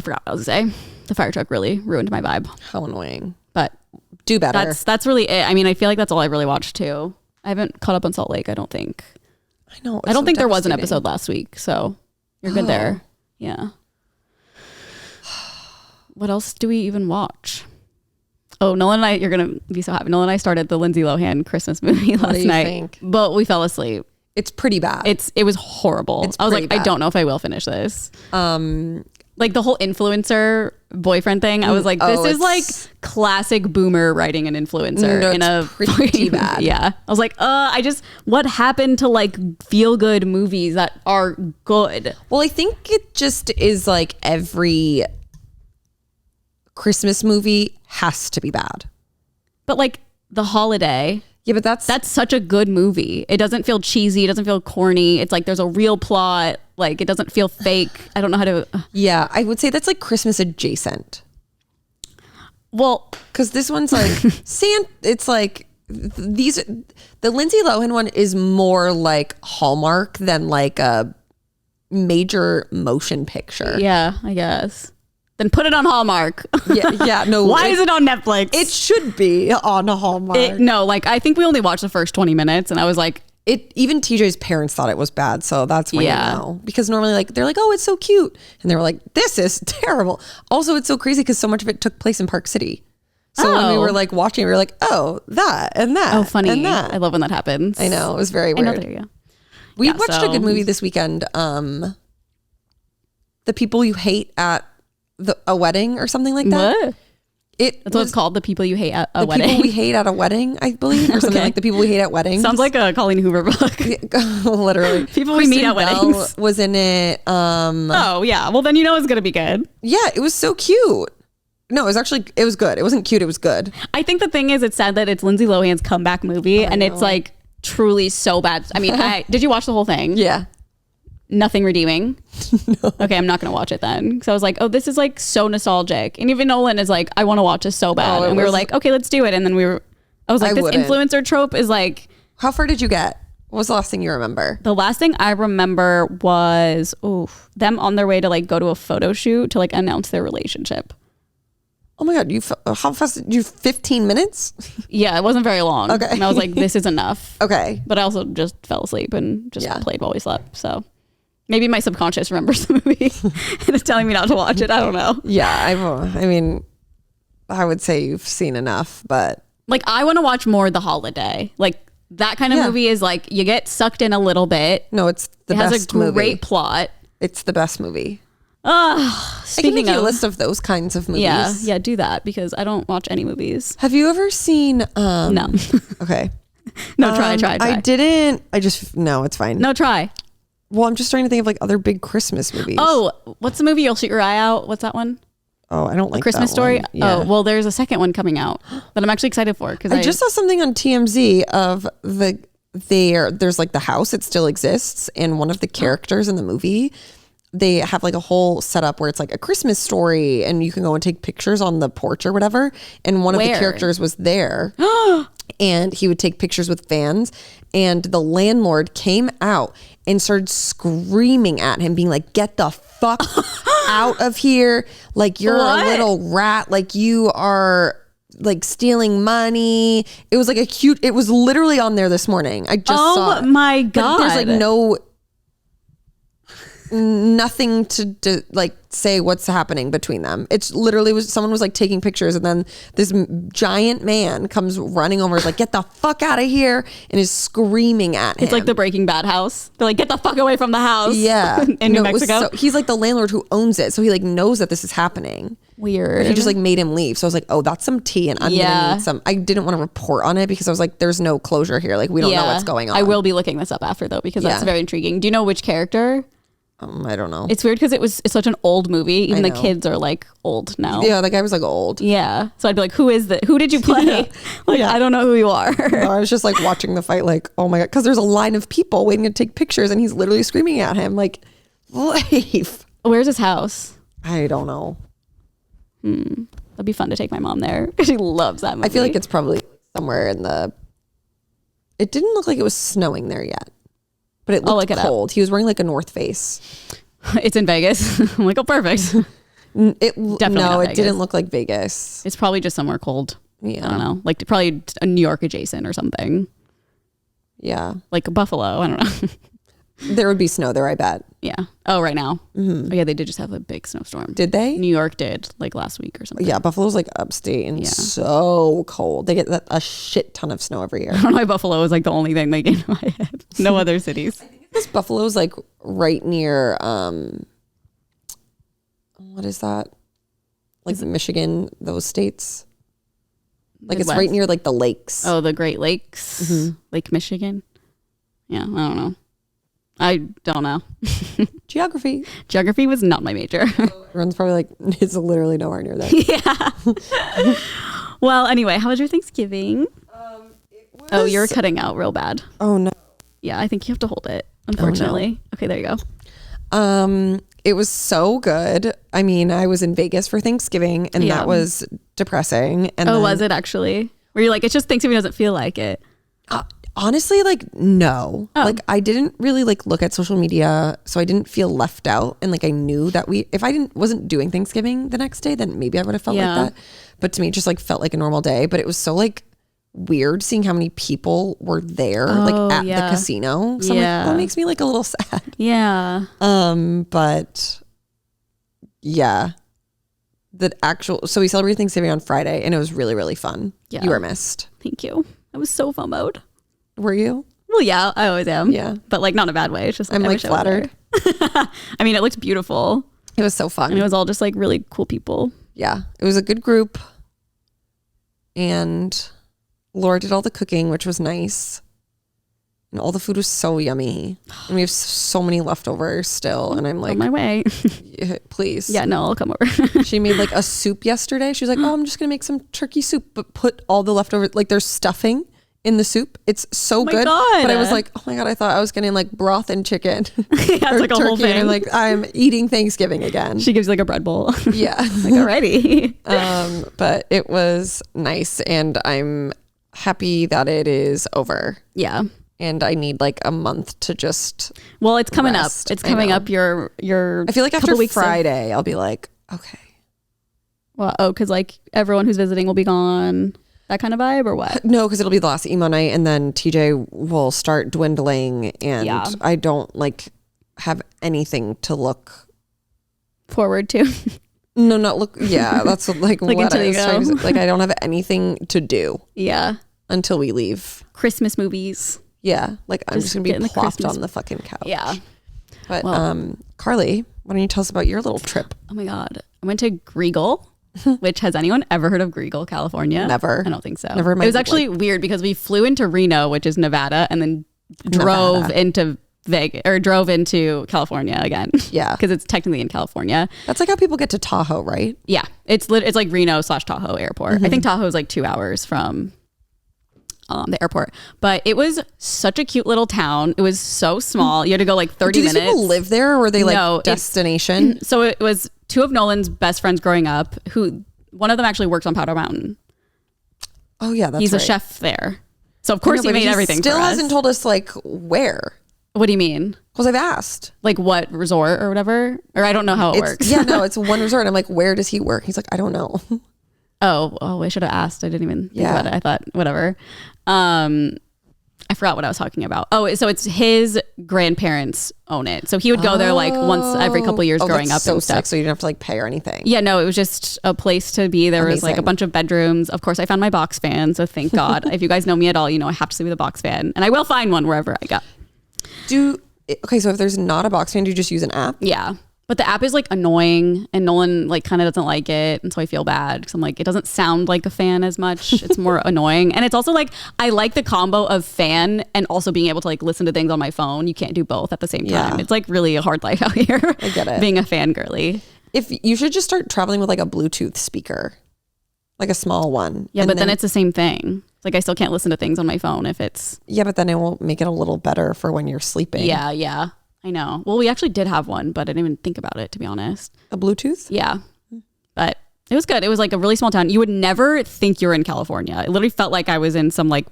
forgot what I was going to say. The fire truck really ruined my vibe. How annoying. But do better. That's really it. I mean, I feel like that's all I really watched too. I haven't caught up on Salt Lake, I don't think. I know. I don't think there was an episode last week, so you're good there. Yeah. What else do we even watch? Oh, Nolan and I, you're going to be so happy. Nolan and I started the Lindsay Lohan Christmas movie last night. Think? But we fell asleep. It's pretty bad. It was horrible. I was like, bad. I don't know if I will finish this. Like the whole influencer boyfriend thing. I was like, this is like classic boomer writing an influencer in a pretty bad. Yeah. I was like, what happened to like feel good movies that are good? Well, I think it just is like every Christmas movie has to be bad. But like The Holiday. Yeah, but that's such a good movie. It doesn't feel cheesy. It doesn't feel corny. It's like there's a real plot. Like it doesn't feel fake. I don't know how to. Yeah, I would say that's like Christmas adjacent. Well, because this one's like it's like the Lindsay Lohan one is more like Hallmark than like a major motion picture. Yeah, I guess. Then put it on Hallmark. Yeah, no. Why is it on Netflix? It should be on Hallmark. No, like I think we only watched the first 20 minutes and I was like, even TJ's parents thought it was bad, so that's why you know. Because normally like they're like, oh, it's so cute. And they were like, this is terrible. Also, it's so crazy because so much of it took place in Park City. So when we were like watching, we were like, oh, that and that. Oh, funny. And that. I love when that happens. I know. It was very weird. I know, there you go. We watched a good movie this weekend. The People You Hate at a Wedding or something like that. What? That's what it's called. The People You Hate at a Wedding. The People We Hate at a Wedding, I believe, or something like The People We Hate at Weddings. Sounds like a Colleen Hoover book. Literally. People We Meet at Weddings. Was in it. Oh yeah. Well, then you know it's gonna be good. Yeah, it was so cute. No, it was good. It wasn't cute. It was good. I think the thing is, it's sad that it's Lindsay Lohan's comeback movie, and it's like truly so bad. I mean, did you watch the whole thing? Yeah. Nothing redeeming. No. Okay, I'm not gonna watch it then. So I was like, oh, this is like so nostalgic. And even Nolan is like, I want to watch this so bad. And we were like, okay, let's do it. And then I was like, this influencer trope is like. How far did you get? What was the last thing you remember? The last thing I remember was them on their way to like go to a photo shoot to like announce their relationship. Oh my God, how fast did you 15 minutes? Yeah, it wasn't very long. Okay. And I was like, this is enough. Okay. But I also just fell asleep and just played while we slept. So maybe my subconscious remembers the movie and it's telling me not to watch it. I don't know. Yeah, I mean, I would say you've seen enough, but. Like, I want to watch more The Holiday. Like, that kind of movie is like, you get sucked in a little bit. No, it's the best movie. It has a great plot. It's the best movie. I can make you a list of those kinds of movies. Yeah, do that because I don't watch any movies. Have you ever seen? No. Okay. No, try. I didn't. No, it's fine. No, try. Well, I'm just trying to think of like other big Christmas movies. Oh, what's the movie You'll Shoot Your Eye Out? What's that one? Oh, I don't like Christmas that Story. One. Yeah. Oh, well, there's a second one coming out that I'm actually excited for because I just saw something on TMZ of there's like the house, it still exists, and one of the characters in the movie, they have like a whole setup where it's like a Christmas story and you can go and take pictures on the porch or whatever. And one of the characters was there and he would take pictures with fans, and the landlord came out and started screaming at him, being like, get the fuck out of here. Like, you're a little rat. Like, you are like stealing money. It was like it was literally on there this morning. I just saw it. Oh my God. But there's like nothing to like say what's happening between them. It's literally someone was like taking pictures, and then this giant man comes running over, is like, get the fuck out of here, and is screaming at him. It's like the Breaking Bad house. They're like, get the fuck away from the house. Yeah. in New Mexico. He's like the landlord who owns it, so he like knows that this is happening. Weird. But he just like made him leave. So I was like, oh, that's some tea, and I'm gonna need some. I didn't want to report on it because I was like, there's no closure here. Like, we don't know what's going on. I will be looking this up after though, because that's very intriguing. Do you know which character? I don't know. It's weird because it's such an old movie. Even the kids are like old now. Yeah, the guy was like old. Yeah. So I'd be like, who is that? Who did you play? I don't know who you are. No, I was just like watching the fight like, oh my God. Because there's a line of people waiting to take pictures, and he's literally screaming at him like, leave. Where's his house? I don't know. That'd be fun to take my mom there. She loves that movie. I feel like it's probably somewhere it didn't look like it was snowing there yet. But it looked cold. He was wearing like a North Face. It's in Vegas. I'm like, oh, perfect. It didn't look like Vegas. It's probably just somewhere cold. Yeah. I don't know. Like probably a New York adjacent or something. Yeah. Like Buffalo. I don't know. There would be snow there, I bet. Yeah. Oh, right now. Mm-hmm. Oh, yeah, they did just have a big snowstorm. Did they? New York did, like last week or something. Yeah, Buffalo's like upstate and so cold. They get a shit ton of snow every year. I don't know why Buffalo is like the only thing they get in my head. No other cities. I think because Buffalo's like right near, what is that? Like Michigan, those states. Like Midwest. It's right near like the lakes. Oh, the Great Lakes. Mm-hmm. Lake Michigan. Yeah, I don't know. I don't know. Geography. Geography was not my major. Everyone's probably like, it's literally nowhere near that. Yeah. Well, anyway, how was your Thanksgiving? It was Oh, you're cutting out real bad. Oh no. Yeah, I think you have to hold it, unfortunately. Oh, no. Okay, there you go. It was so good. I mean, I was in Vegas for Thanksgiving and that was depressing. And was it actually? Were you like, it's just Thanksgiving doesn't feel like it? Honestly, like, no. Like, I didn't really like look at social media, so I didn't feel left out. And like, I knew that if I wasn't doing Thanksgiving the next day, then maybe I would have felt like that. But to me, it just like felt like a normal day. But it was so like weird seeing how many people were there, like at the casino. So I'm like, that makes me like a little sad. Yeah. But yeah, so we celebrated Thanksgiving on Friday and it was really, really fun. Yeah. You were missed. Thank you. I was so FOMO'd. Were you? Well, yeah, I always am. Yeah. But like not in a bad way. It's just I'm like flattered. I mean, it looked beautiful. It was so fun. And it was all just like really cool people. Yeah. It was a good group. And Laura did all the cooking, which was nice. And all the food was so yummy. And we have so many leftovers still. And I'm like, on my way. Please. Yeah, no, I'll come over. She made like a soup yesterday. She was like, oh, I'm just going to make some turkey soup, but put all the leftovers, like there's stuffing in the soup. It's so good. God. But I was like, oh my God, I thought I was getting like broth and chicken. Yeah, it's like a whole thing. And I'm like, I'm eating Thanksgiving again. She gives you like a bread bowl. Yeah. Like, alrighty. But it was nice and I'm happy that it is over. Yeah. And I need like a month to just it's coming rest. up. It's coming up your I feel like after Friday, I'll be like, okay. Well, because like everyone who's visiting will be gone. That kind of vibe or what? No, because it'll be the last emo night and then TJ will start dwindling and I don't like have anything to look forward to. No, not look. Yeah, that's like like what I was trying to say. Like I don't have anything to do. Yeah. Until we leave. Christmas movies. Yeah. Like I'm just going to be plopped on the fucking couch. Yeah. But Carly, why don't you tell us about your little trip? Oh my God. I went to Greagle. Which, has anyone ever heard of Greagle, California? Never. I don't think so. Never. It was actually weird because we flew into Reno, which is Nevada, and then drove into Vegas or drove into California again. Yeah, because it's technically in California. That's like how people get to Tahoe, right? Yeah, it's like Reno/Tahoe airport. Mm-hmm. I think Tahoe is like 2 hours from the airport, but it was such a cute little town. It was so small. You had to go like 30 minutes. Do these people live there, or were they like destination? So it was two of Nolan's best friends growing up. Who one of them actually works on Powder Mountain. Oh yeah, he's a chef there. So of course he made everything. Still for us. Hasn't told us like where. What do you mean? Because I've asked. Like what resort or whatever? Or I don't know how it works. Yeah, no, it's one resort. I'm like, where does he work? He's like, I don't know. Oh, I should have asked. I didn't even think about it. I thought, whatever. I forgot what I was talking about. Oh, so it's his grandparents own it. So he would go there like once every couple of years growing up and stuff. Sick, so you didn't have to like pay or anything. Yeah, no, it was just a place to be. There was like a bunch of bedrooms. Of course, I found my box fan. So thank God. If you guys know me at all, you know I have to sleep with a box fan. And I will find one wherever I go. Okay, so if there's not a box fan, do you just use an app? Yeah. But the app is like annoying and Nolan like kind of doesn't like it. And so I feel bad because I'm like, it doesn't sound like a fan as much. It's more annoying. And it's also like, I like the combo of fan and also being able to like listen to things on my phone. You can't do both at the same time. It's like really a hard life out here. I get it. Being a fan girly. If you should just start traveling with like a Bluetooth speaker, like a small one. Yeah, but then it's the same thing. Like I still can't listen to things on my phone if it's. Yeah, but then it will make it a little better for when you're sleeping. Yeah. I know. Well, we actually did have one, but I didn't even think about it, to be honest. A Bluetooth? Yeah. But it was good. It was like a really small town. You would never think you're in California. It literally felt like I was in some like,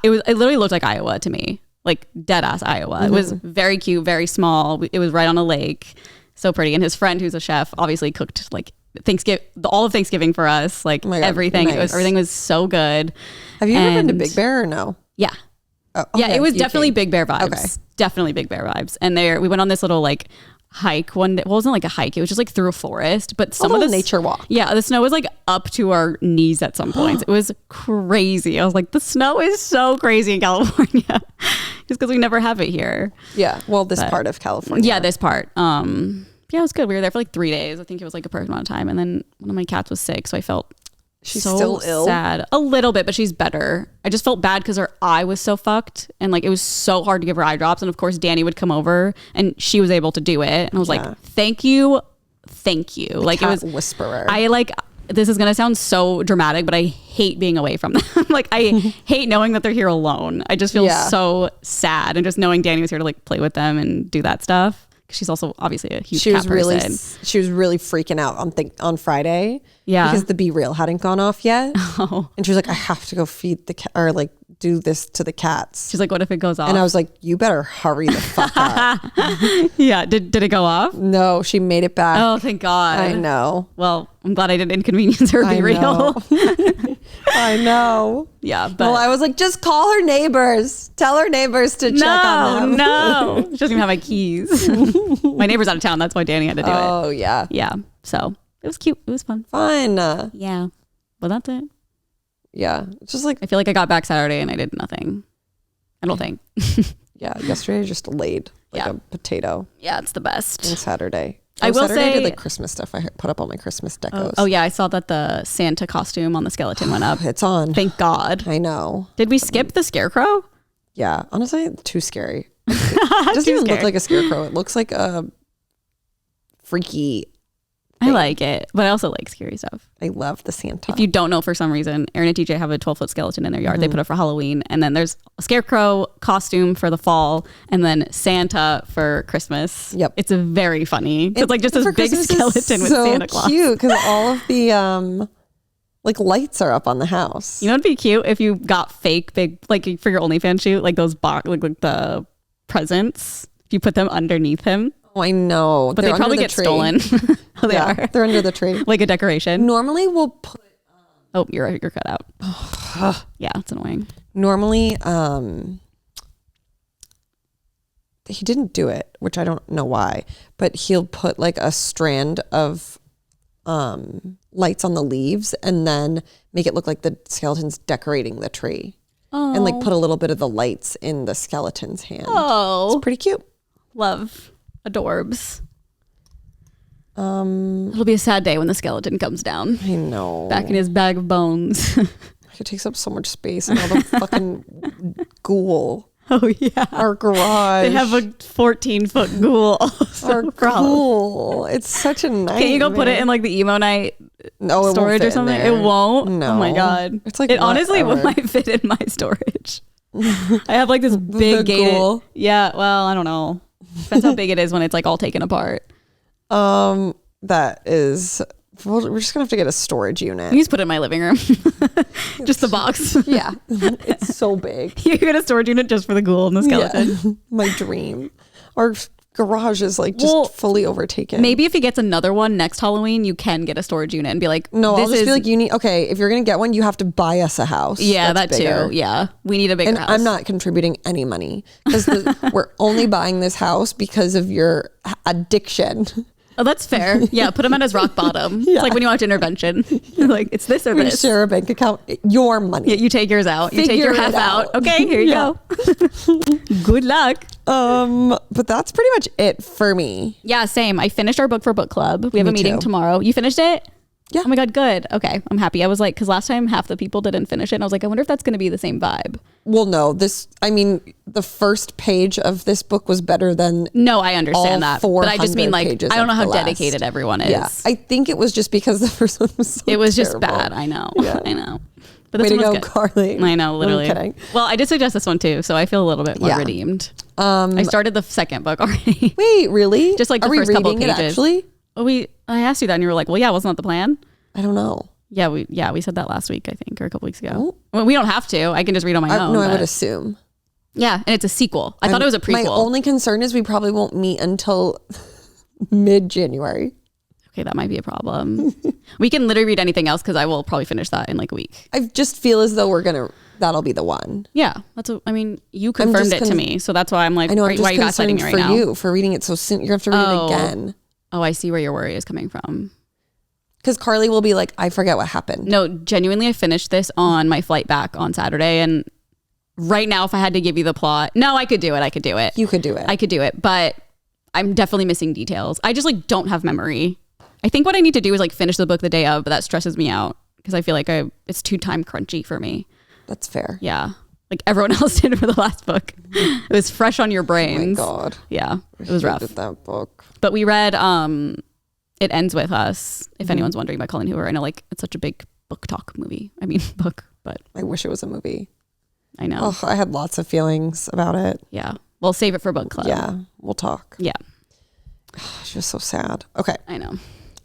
it literally looked like Iowa to me, like dead ass Iowa. Mm-hmm. It was very cute, very small. It was right on a lake. So pretty. And his friend, who's a chef, obviously cooked like all of Thanksgiving for us, like everything. Nice. Everything was so good. Have you ever been to Big Bear or no? Yeah. Oh, okay. Yeah, it was definitely Big Bear vibes. Okay. Definitely Big Bear vibes. And we went on this little like hike one day. Well, it wasn't like a hike. It was just like through a forest. But some of the nature walk. Yeah, the snow was like up to our knees at some points. It was crazy. I was like, the snow is so crazy in California. Just because we never have it here. Yeah. Well, this part of California. Yeah, this part. Yeah, it was good. We were there for like 3 days. I think it was like a perfect amount of time. And then one of my cats was sick. So I felt she's so still ill. Sad. A little bit, but she's better. I just felt bad because her eye was so fucked. And like it was so hard to give her eye drops. And of course, Danny would come over and she was able to do it. And I was like, thank you. The like cat it was whisperer. I like this is going to sound so dramatic, but I hate being away from them. Like I hate knowing that they're here alone. I just feel so sad. And just knowing Danny was here to like play with them and do that stuff. She's also obviously a huge cat person. She was really freaking out on Friday. Yeah. Because the Be Real hadn't gone off yet. Oh. And she was like, I have to go feed the cat or like do this to the cats. She's like, what if it goes off? And I was like, you better hurry the fuck up. Yeah. Did it go off? No, she made it back. Oh, thank God. I know. Well, I'm glad I didn't inconvenience her. Be Real. I know. Yeah. But well, I was like, just call her neighbors. Tell her neighbors to check on them. No. She doesn't even have my keys. My neighbor's out of town. That's why Danny had to do it. Oh, yeah. Yeah. So it was cute. It was fun. Fun. Yeah. Well, that's it. Yeah. It's just like, I feel like I got back Saturday and I did nothing. I don't think. yeah. Yesterday I just laid like a potato. Yeah, it's the best. And Saturday. I will Saturday say, I did like Christmas stuff. I put up all my Christmas decos. Oh yeah, I saw that the Santa costume on the skeleton went up. It's on. Thank God. I know. Did we skip the scarecrow? Yeah. Honestly, too scary. It doesn't even look like a scarecrow. It looks like a freaky thing. I like it, but I also like scary stuff. I love the Santa. If you don't know, for some reason, Aaron and TJ have a 12-foot skeleton in their yard. They put up for Halloween, and then there's a scarecrow costume for the fall, and then Santa for Christmas. Yep. It's very funny. It's like just this big Christmas skeleton with Santa Claus. So cute because all of the like lights are up on the house. You know, it'd be cute if you got fake big, like for your OnlyFans shoot, like those like the presents. If you put them underneath him. Oh, I know. But they probably get stolen. Oh, they are. They're under the tree. Like a decoration. Normally we'll put... Oh, you're cut out. Yeah, it's annoying. Normally, he didn't do it, which I don't know why, but he'll put like a strand of lights on the leaves and then make it look like the skeleton's decorating the tree. Oh. And like put a little bit of the lights in the skeleton's hand. Oh. It's pretty cute. Love. Adorbs. It'll be a sad day when the skeleton comes down. I know. Back in his bag of bones. It takes up so much space and all the fucking ghoul. Oh yeah. Our garage. They have a 14-foot ghoul. Our ghoul. It's such a nightmare. Can't you go put it in like the emo night storage or something? It won't. No. Oh my God. It's like it honestly might fit in my storage. I have like this big gated. Ghoul. Yeah. Well, I don't know. Depends how big it is when it's like all taken apart. That is. Well, we're just gonna have to get a storage unit. You just put it in my living room. Just the box. Yeah, it's so big. You get a storage unit just for the ghoul and the skeleton. Yeah. My dream. Our garage is like just fully overtaken. Maybe if he gets another one next Halloween, you can get a storage unit and be like, no, I'll just be like, you need. Okay, if you're gonna get one, you have to buy us a house. Yeah, that's that bigger. too. Yeah, we need a bigger house. I'm not contributing any money because we're only buying this house because of your addiction. Oh, that's fair. Yeah, put him at his rock bottom. It's like when you watch Intervention. Like, it's this or We this. share a bank account. Your money. Yeah, you take yours out. You take Figure your it half out. out. Okay, here you go. Good luck. But that's pretty much it for me. Yeah, same. I finished our book for book club. We have a meeting tomorrow. You finished it? Yeah. Oh my God, good. Okay, I'm happy. I was like, because last time half the people didn't finish it. And I was like, I wonder if that's going to be the same vibe. Well, no, the first page of this book was better than No, I understand that. But I just mean like, I don't know how of the dedicated everyone is. Yeah, I think it was just because the first one was so It was just terrible. bad. I know. Yeah. I know. But this Way to one go, was good. Carly. I know, literally. I'm kidding. Well, I did suggest this one too, so I feel a little bit more redeemed. I started the second book already. Wait, really? Just like the Are first we couple reading pages. it actually? Oh, I asked you that and you were like, well, yeah, wasn't that the plan? I don't know. Yeah, we said that last week, I think, or a couple weeks ago. Well, we don't have to. I can just read on my own. No, I would but- assume. Yeah, and it's a sequel. I thought it was a prequel. My only concern is we probably won't meet until mid-January. Okay, that might be a problem. We can literally read anything else because I will probably finish that in like a week. I just feel as though that'll be the one. Yeah, you confirmed it to me, so that's why I'm like, I know, I'm why just are you gaslighting me right for now? you for reading it so soon. You have to read it again. Oh, I see where your worry is coming from. Because Carly will be like, I forget what happened. No, genuinely, I finished this on my flight back on Saturday. And right now, if I had to give you the plot, no, I could do it. You could do it. I could do it. But I'm definitely missing details. I just like don't have memory. I think what I need to do is like finish the book the day of, but that stresses me out because I feel like it's too time crunchy for me. That's fair. Yeah. Like everyone else did for the last book. It was fresh on your brains. Oh my God. Yeah. It was rough. That book. But we read It Ends With Us, if anyone's wondering, by Colleen Hoover. I know, like, it's such a big book talk movie. I mean, book, but I wish it was a movie. I know. Oh, I had lots of feelings about it. Yeah. Well, save it for book club. Yeah, we'll talk. Yeah. It's just so sad. Okay. I know.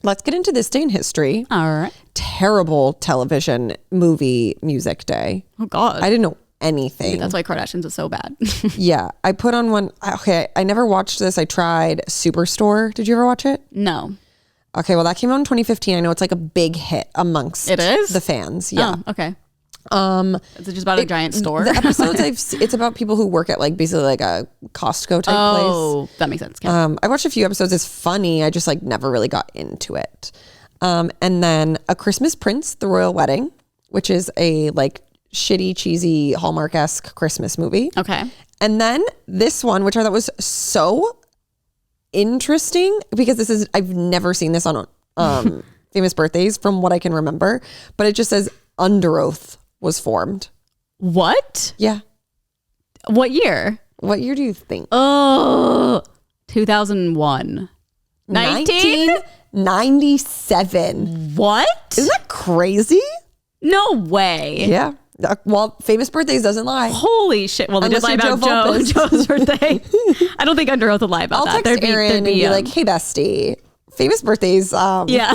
Let's get into this day in history. All right. Terrible television, movie, music day. Oh, God. I didn't know anything. That's why Kardashians was so bad. Yeah. I put on one. Okay. I never watched this. I tried Superstore. Did you ever watch it? No. Okay. Well, that came out in 2015. I know it's like a big hit amongst It is? the fans. Yeah. Oh, okay. Is it just about a giant store? The episodes it's about people who work at like basically like a Costco type place. Oh, that makes sense. Yeah. I watched a few episodes. It's funny. I just like never really got into it. And then A Christmas Prince, The Royal Wedding, which is a like shitty, cheesy Hallmark-esque Christmas movie. Okay. And then this one, which I thought was so interesting because I've never seen this on Famous Birthdays from what I can remember, but it just says Under Oath was formed. What? Yeah. What year? What year do you think? Oh, 2001. 1997. What? Isn't that crazy? No way. Yeah. Well, Famous Birthdays doesn't lie. Holy shit. Well, they did Unless lie you're about Joe's birthday. I don't think Under Oath would lie about I'll that. text Aaron and be like, hey, bestie, Famous Birthdays. Yeah.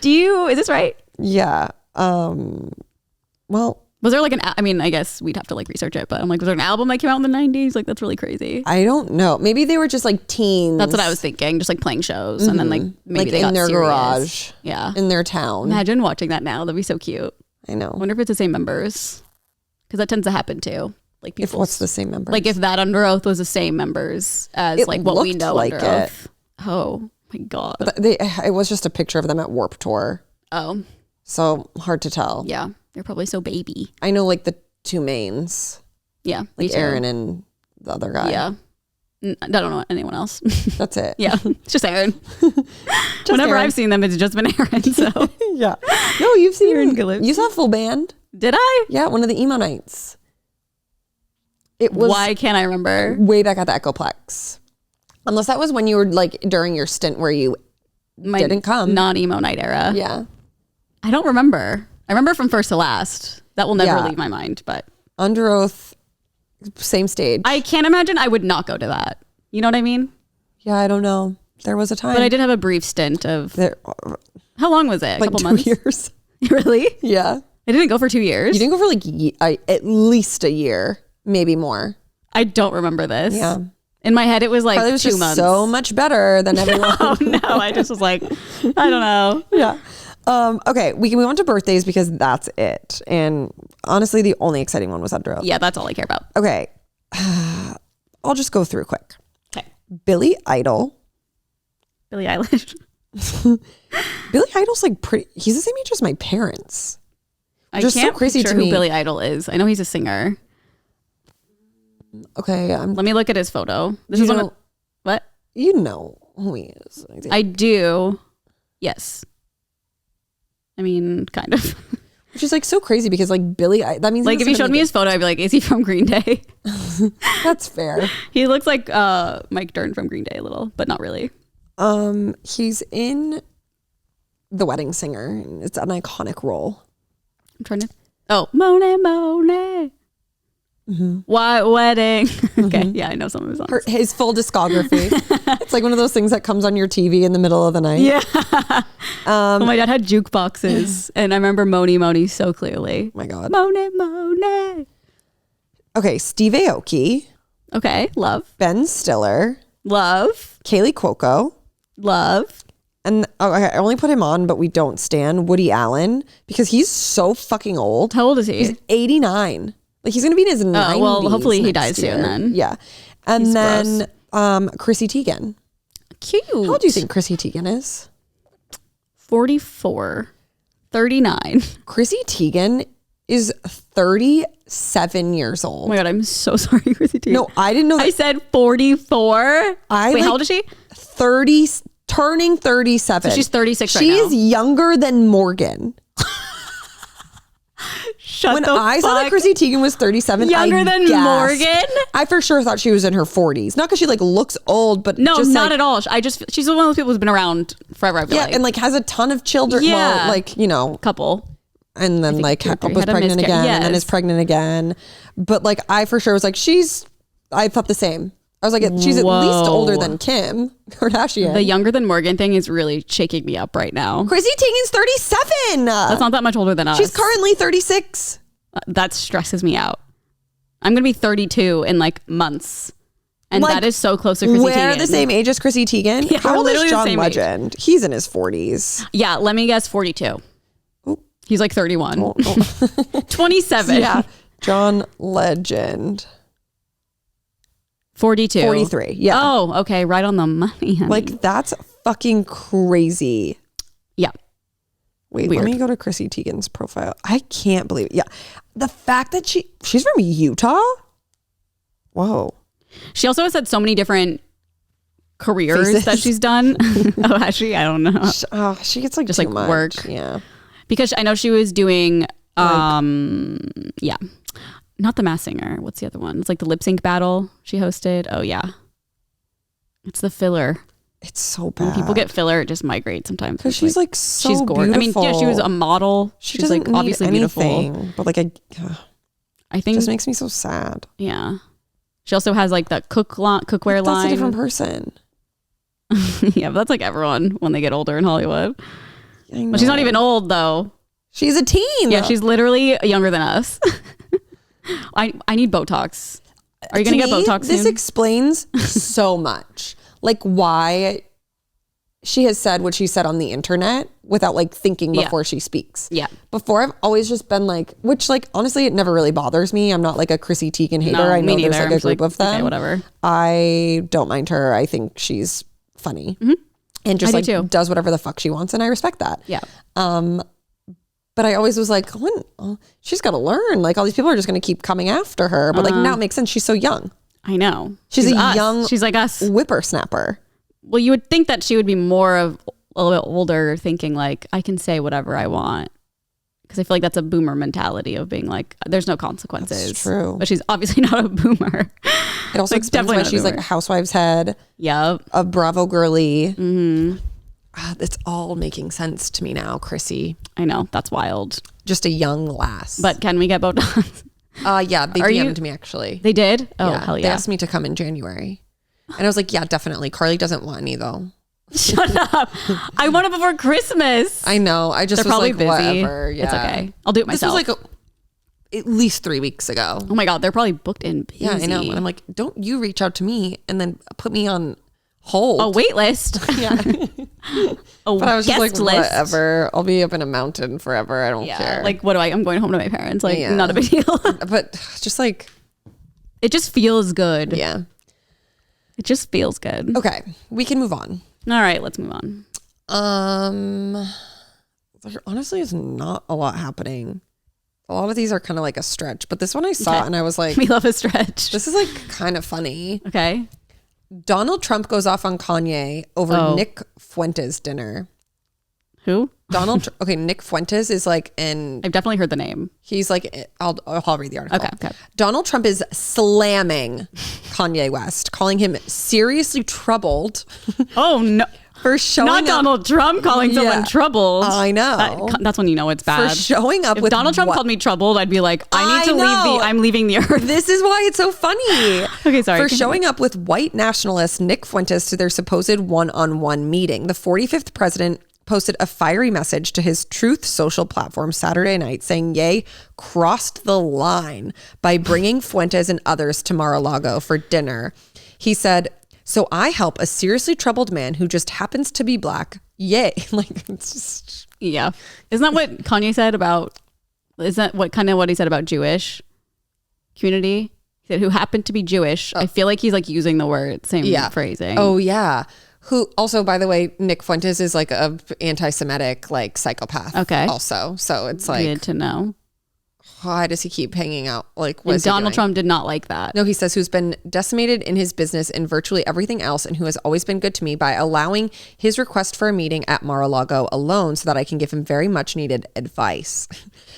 Is this right? Yeah. Well, was there like I mean, I guess we'd have to like research it, but I'm like, was there an album that came out in the 90s? Like, that's really crazy. I don't know. Maybe they were just like teens. That's what I was thinking. Just like playing shows and then like maybe like they got in their serious. garage. Yeah. In their town. Imagine watching that now. That'd be so cute. I know. I wonder if it's the same members. Because that tends to happen too. Like people. What's the same members? Like if that Under Oath was the same members as It like what we looked know like Under it. Oath. Oh my God. But it was just a picture of them at Warped Tour. Oh. So hard to tell. Yeah. They're probably so baby. I know like the two mains. Yeah. Me Like too. Aaron and the other guy. Yeah. I don't know anyone else. That's it. Yeah. It's just Aaron. Whenever Aaron. I've seen them, it's just been Aaron. So Yeah. No, you've seen Aaron Gillips. You saw full band. did I? Yeah, one of the emo nights. It was Why can't I remember? way back at the Echoplex. Unless that was when you were like during your stint where you My didn't come. non-emo night era. Yeah. I don't remember. I remember from first to last. That will never Yeah. leave my mind. But Under Oath, same stage. I can't imagine I would not go to that. You know what I mean? Yeah, I don't know. There was a time. But I did have a brief stint of There, how long was it? A like couple 2 months? years. Really? Yeah. I didn't go for 2 years. You didn't go for like at least a year, maybe more. I don't remember this. Yeah. In my head, it was like Probably was 2 just months. so much better than everyone. Oh no! I just was like, I don't know. Yeah. Okay, we can move on to birthdays because that's it. And honestly, the only exciting one was Under Oath. Yeah, that's all I care about. Okay. I'll just go through quick. Okay. Billy Idol. Billie Eilish. Billy Idol's like pretty, he's the same age as my parents. I Just so can't crazy picture to who me. Billy Idol is. I know he's a singer. Okay, Let me look at his photo. This You is one of, don't- what? you know who he is. I do. Yes. I mean, kind of. Which is like so crazy because like that means Like if you showed me his photo, I'd be like, is he from Green Day? that's fair. He looks like Mike Dern from Green Day a little, but not really. He's in The Wedding Singer. And it's an iconic role. I'm trying to. Oh, Monet, Monet. White Wedding. Okay, yeah, I know some of his songs. His full discography. It's like one of those things that comes on your TV in the middle of the night. Yeah. Oh, my dad had jukeboxes, and I remember Moni Moni so clearly. Oh my God. Monet, Monet. Okay, Steve Aoki, Okay, love, Ben Stiller, love, Kaylee Cuoco, love. and okay, I only put him on, but we don't stan Woody Allen because he's so fucking old. How old is he? He's 89. Like he's gonna be in his 90s. well, hopefully he next dies soon year. then. Yeah, and He's then Chrissy Teigen. Cute. How old do you think Chrissy Teigen is? 44, 39. Chrissy Teigen is 37 years Oh old. my God, I'm so sorry, Chrissy Teigen. No, I didn't know I that. said 44. Wait, like, how old is she? 30, turning 37. So she's 36 right She now. is younger than Morgan. when I saw that Chrissy Teigen was 37, Younger than gasped. Morgan? I for sure thought she was in her 40s. Not because she like looks old, but No, just, not like, at all. She's one of those people who's been around forever. I feel yeah, like. and like has a ton of children. Yeah. Well, like, you know, couple. and then like two or three was had a pregnant again, miscarriage. and then is pregnant again. But like I for sure was like, I thought the same. I was like, she's at least older than Kim Kardashian. The younger than Morgan thing is really shaking me up right now. Chrissy Teigen's 37. That's not that much older than us. She's currently 36. That stresses me out. I'm gonna be 32 in like months, and Like, that is so close to Chrissy Teigen. We're the same age as Chrissy Teigen. Yeah, How we're old is literally the John same age. Legend? He's in his 40s. Yeah, let me guess, 42. Ooh. He's like 31. Oh, oh. 27. Yeah, John Legend. 42. 43. Yeah. Oh, okay, right on the money. Honey. Like that's fucking crazy. Yeah. Wait, Weird. let me go to Chrissy Teigen's profile. I can't believe it. Yeah. The fact that she's from Utah? Whoa. She also has had so many different careers Faces. that she's done. Oh, actually, I don't know. She gets like Just, too like, much. work. Yeah. Because I know she was doing yeah. Not The Masked Singer. What's the other one? It's like the lip sync battle she hosted. Oh yeah. It's the filler. It's so When bad. people get filler, it just migrates sometimes. because It's she's like so she's gorgeous. beautiful. I mean, yeah, she was a model. She She's doesn't like obviously need beautiful. anything, but like I it think just makes me so sad. yeah. She also has like that cookware That's line. a different person. Yeah, but that's like everyone when they get older in Hollywood. I But she's not know. even old though. She's a teen. Yeah, she's literally younger than us. I need Botox. Are you To gonna get me, Botox This soon? explains so much. Like why she has said what she said on the internet without like thinking Yeah. before she speaks. Yeah. Before I've always just been like, which like honestly it never really bothers me. I'm not like a Chrissy Teigen hater. No, I me know there's neither. like I'm a just group like, of them. okay, whatever. I don't mind her. I think she's funny. And just I like do too. does whatever the fuck she wants, and I respect that. Yeah. But I always was like, she's got to learn. Like all these people are just going to keep coming after her. But like now it makes sense. She's so young. I know. She's a us. young- She's like us. Whippersnapper. Well, you would think that she would be more of a little bit older, thinking like I can say whatever I want. Because I feel like that's a boomer mentality of being like, there's no consequences. That's true. But she's obviously not a boomer. It also Like, explains definitely why not a she's like boomer. a housewives head, Yep. a Bravo girly. It's all making sense to me now, Chrissy. I know. That's wild. Just a young lass. But can we get Botox? yeah, they Are you- DM'd me actually. They did? Oh, yeah, hell They yeah. asked me to come in January. And I was like, yeah, definitely. Carly doesn't want any though. Shut up. I want it before Christmas. I know. I just They're was probably like, busy. whatever. Yeah. It's okay. I'll do it This myself. was like at least 3 weeks ago. oh my God. They're probably booked in busy. Yeah, I know. And I'm like, don't you reach out to me and then put me on hold. a wait list. Yeah. A But I was just guest like, list. whatever. I'll be up in a mountain forever. I don't Yeah. care. Like, what do I'm going home to my parents. Like, Yeah. not a big deal. but just like, It just feels good. yeah. It just feels good. Okay, we can move on. All right, let's move on. There honestly is not a lot happening. A lot of these are kind of like a stretch, but this one I saw Okay. and I was like, We love a stretch. this is like kind of funny. Okay. Donald Trump goes off on Kanye over Oh. Nick Fuentes dinner. Who? Okay, Nick Fuentes is like I've definitely heard the name. he's like, I'll read the article. Okay. Donald Trump is slamming Kanye West, calling him seriously troubled Oh, no. for showing Not up. Donald Trump calling someone Yeah. troubled. I know. That's when you know it's For bad. showing up If with Donald Trump what- called me troubled, I'd be like, I need to know. I'm leaving the earth. This is why it's so funny. Okay, sorry. For Continue. showing up with white nationalist Nick Fuentes to their supposed one-on-one meeting. The 45th president posted a fiery message to his Truth Social platform Saturday night saying Ye crossed the line by bringing Fuentes and others to Mar-a-Lago for dinner. He said, "So I help a seriously troubled man who just happens to be black. Yay." Like, it's just... Yeah. Isn't that what Kanye said about, is that what he said about Jewish community? He said, who happened to be Jewish. I feel like he's like using the word, same phrasing. Oh, yeah. Who also, by the way, Nick Fuentes is like a anti-Semitic like psychopath. Okay. Also, so it's like Good to know. Why does he keep hanging out? Like, what And is he Donald doing? Trump did not like that. No, he says, who's been decimated in his business and virtually everything else, and who has always been good to me by allowing his request for a meeting at Mar-a-Lago alone so that I can give him very much needed advice.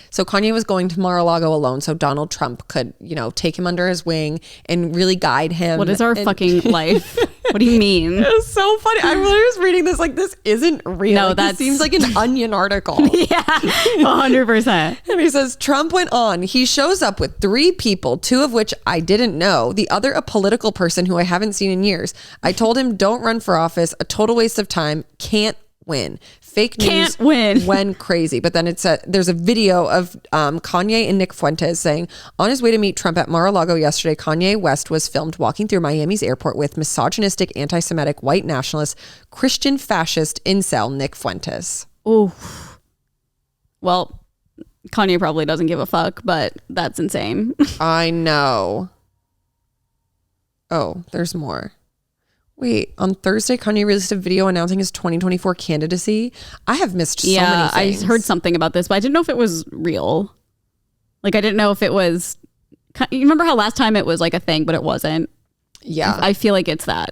So Kanye was going to Mar-a-Lago alone so Donald Trump could, take him under his wing and really guide him. What is our fucking life? What do you mean? It's so funny. I was reading this like, this isn't real. No, Like, that this seems like an Onion article. Yeah, 100%. And he says, Trump went on. He shows up with 3 people, 2 of which I didn't know. The other, a political person who I haven't seen in years. I told him, don't run for office. A total waste of time. Can't win. Fake news Can't win. went crazy. But then there's a video of Kanye and Nick Fuentes saying, on his way to meet Trump at Mar-a-Lago yesterday, Kanye West was filmed walking through Miami's airport with misogynistic, anti-Semitic, white nationalist, Christian fascist incel Nick Fuentes. Ooh. Well, Kanye probably doesn't give a fuck, but that's insane. I know. Oh, there's more. Wait, on Thursday, Kanye released a video announcing his 2024 candidacy. I have missed so many things. I heard something about this, but I didn't know if it was real. Like, I didn't know if it was... You remember how last time it was like a thing, but it wasn't? Yeah. I feel like it's that.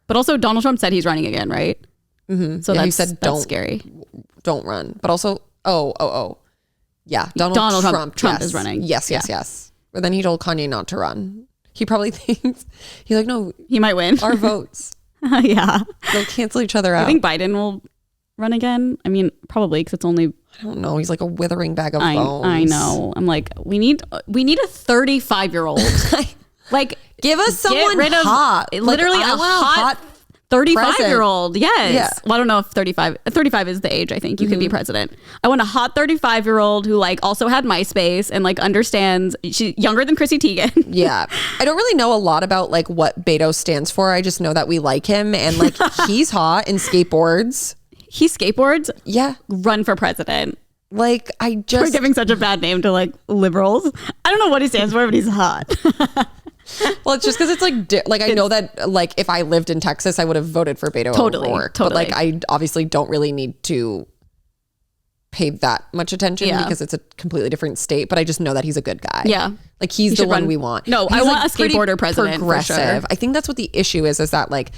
But also, Donald Trump said he's running again, right? Mm-hmm. So yeah, that's, he said, that's scary. Don't run. But also, yeah, Donald Trump yes. is running. Yes. But then he told Kanye not to run. He probably thinks, he's like, no, he might win. our votes. Yeah. They'll cancel each other out. I think Biden will run again. I mean, probably, because it's only... I don't know. He's like a withering bag of bones. I know. I'm like, we need a 35-year-old. Like, give us someone rid of hot. Literally like, a hot 35-year-old. Yes. Yeah. Well, I don't know if 35 is the age I think you could be president. I want a hot 35-year-old who like also had MySpace and like understands. She's younger than Chrissy Teigen. Yeah. I don't really know a lot about like what Beto stands for. I just know that we like him and like he's hot and skateboards. He skateboards. Yeah. Run for president. Like We're just giving such a bad name to like liberals. I don't know what he stands for, but he's hot. well, it's just because it's like I know that like if I lived in Texas, I would have voted for Beto O'Rourke. But like I obviously don't really need to pay that much attention because it's a completely different state. But I just know that he's a good guy. Yeah, like he's the one we want. No, he's I want like a skateboarder president. Progressive. For sure. I think that's what the issue is that like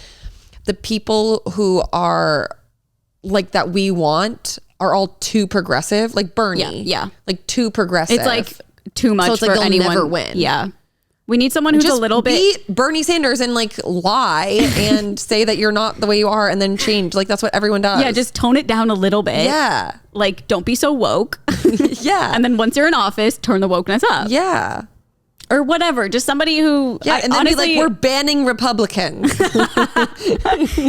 the people who are like that we want are all too progressive. Like Bernie, yeah. like too progressive. It's like too much so it's like for they'll anyone. never win. Yeah. We need someone who's just a little bit beat Bernie Sanders and like lie and say that you're not the way you are and then change. Like that's what everyone does. Yeah, just tone it down a little bit. Yeah. Like don't be so woke. Yeah. And then once you're in office, turn the wokeness up. Yeah. Or whatever. Just somebody who and then honestly, be like, we're banning Republicans.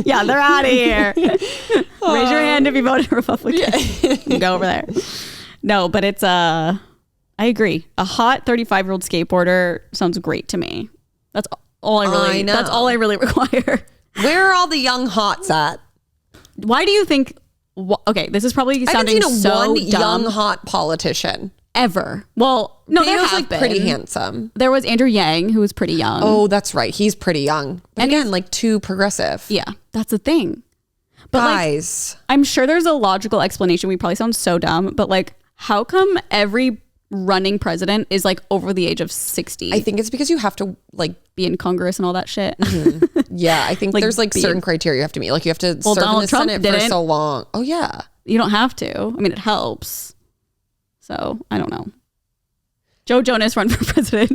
yeah, they're out of here. Raise your hand if you voted Republican. You go over there. No, but it's I agree. A hot 35-year-old skateboarder sounds great to me. That's all I really. That's all I really require. Where are all the young hots at? Why do you think? Okay, this is probably sounding I haven't seen so one dumb. young hot politician Ever. Well, no, there Beto's have like been. pretty handsome. There was Andrew Yang, who was pretty young. Oh, that's right. He's pretty young. But again, like too progressive. Yeah, that's the thing. But guys, like, I'm sure there's a logical explanation. We probably sound so dumb, but like, how come every running president is like over the age of 60? I think it's because you have to like be in Congress and all that shit. Mm-hmm. Yeah, I think Like, there's like certain criteria you have to meet. Like you have to serve Donald in the Trump Senate didn't. for so long. Oh yeah. You don't have to. I mean, it helps. So I don't know. Joe Jonas run for president.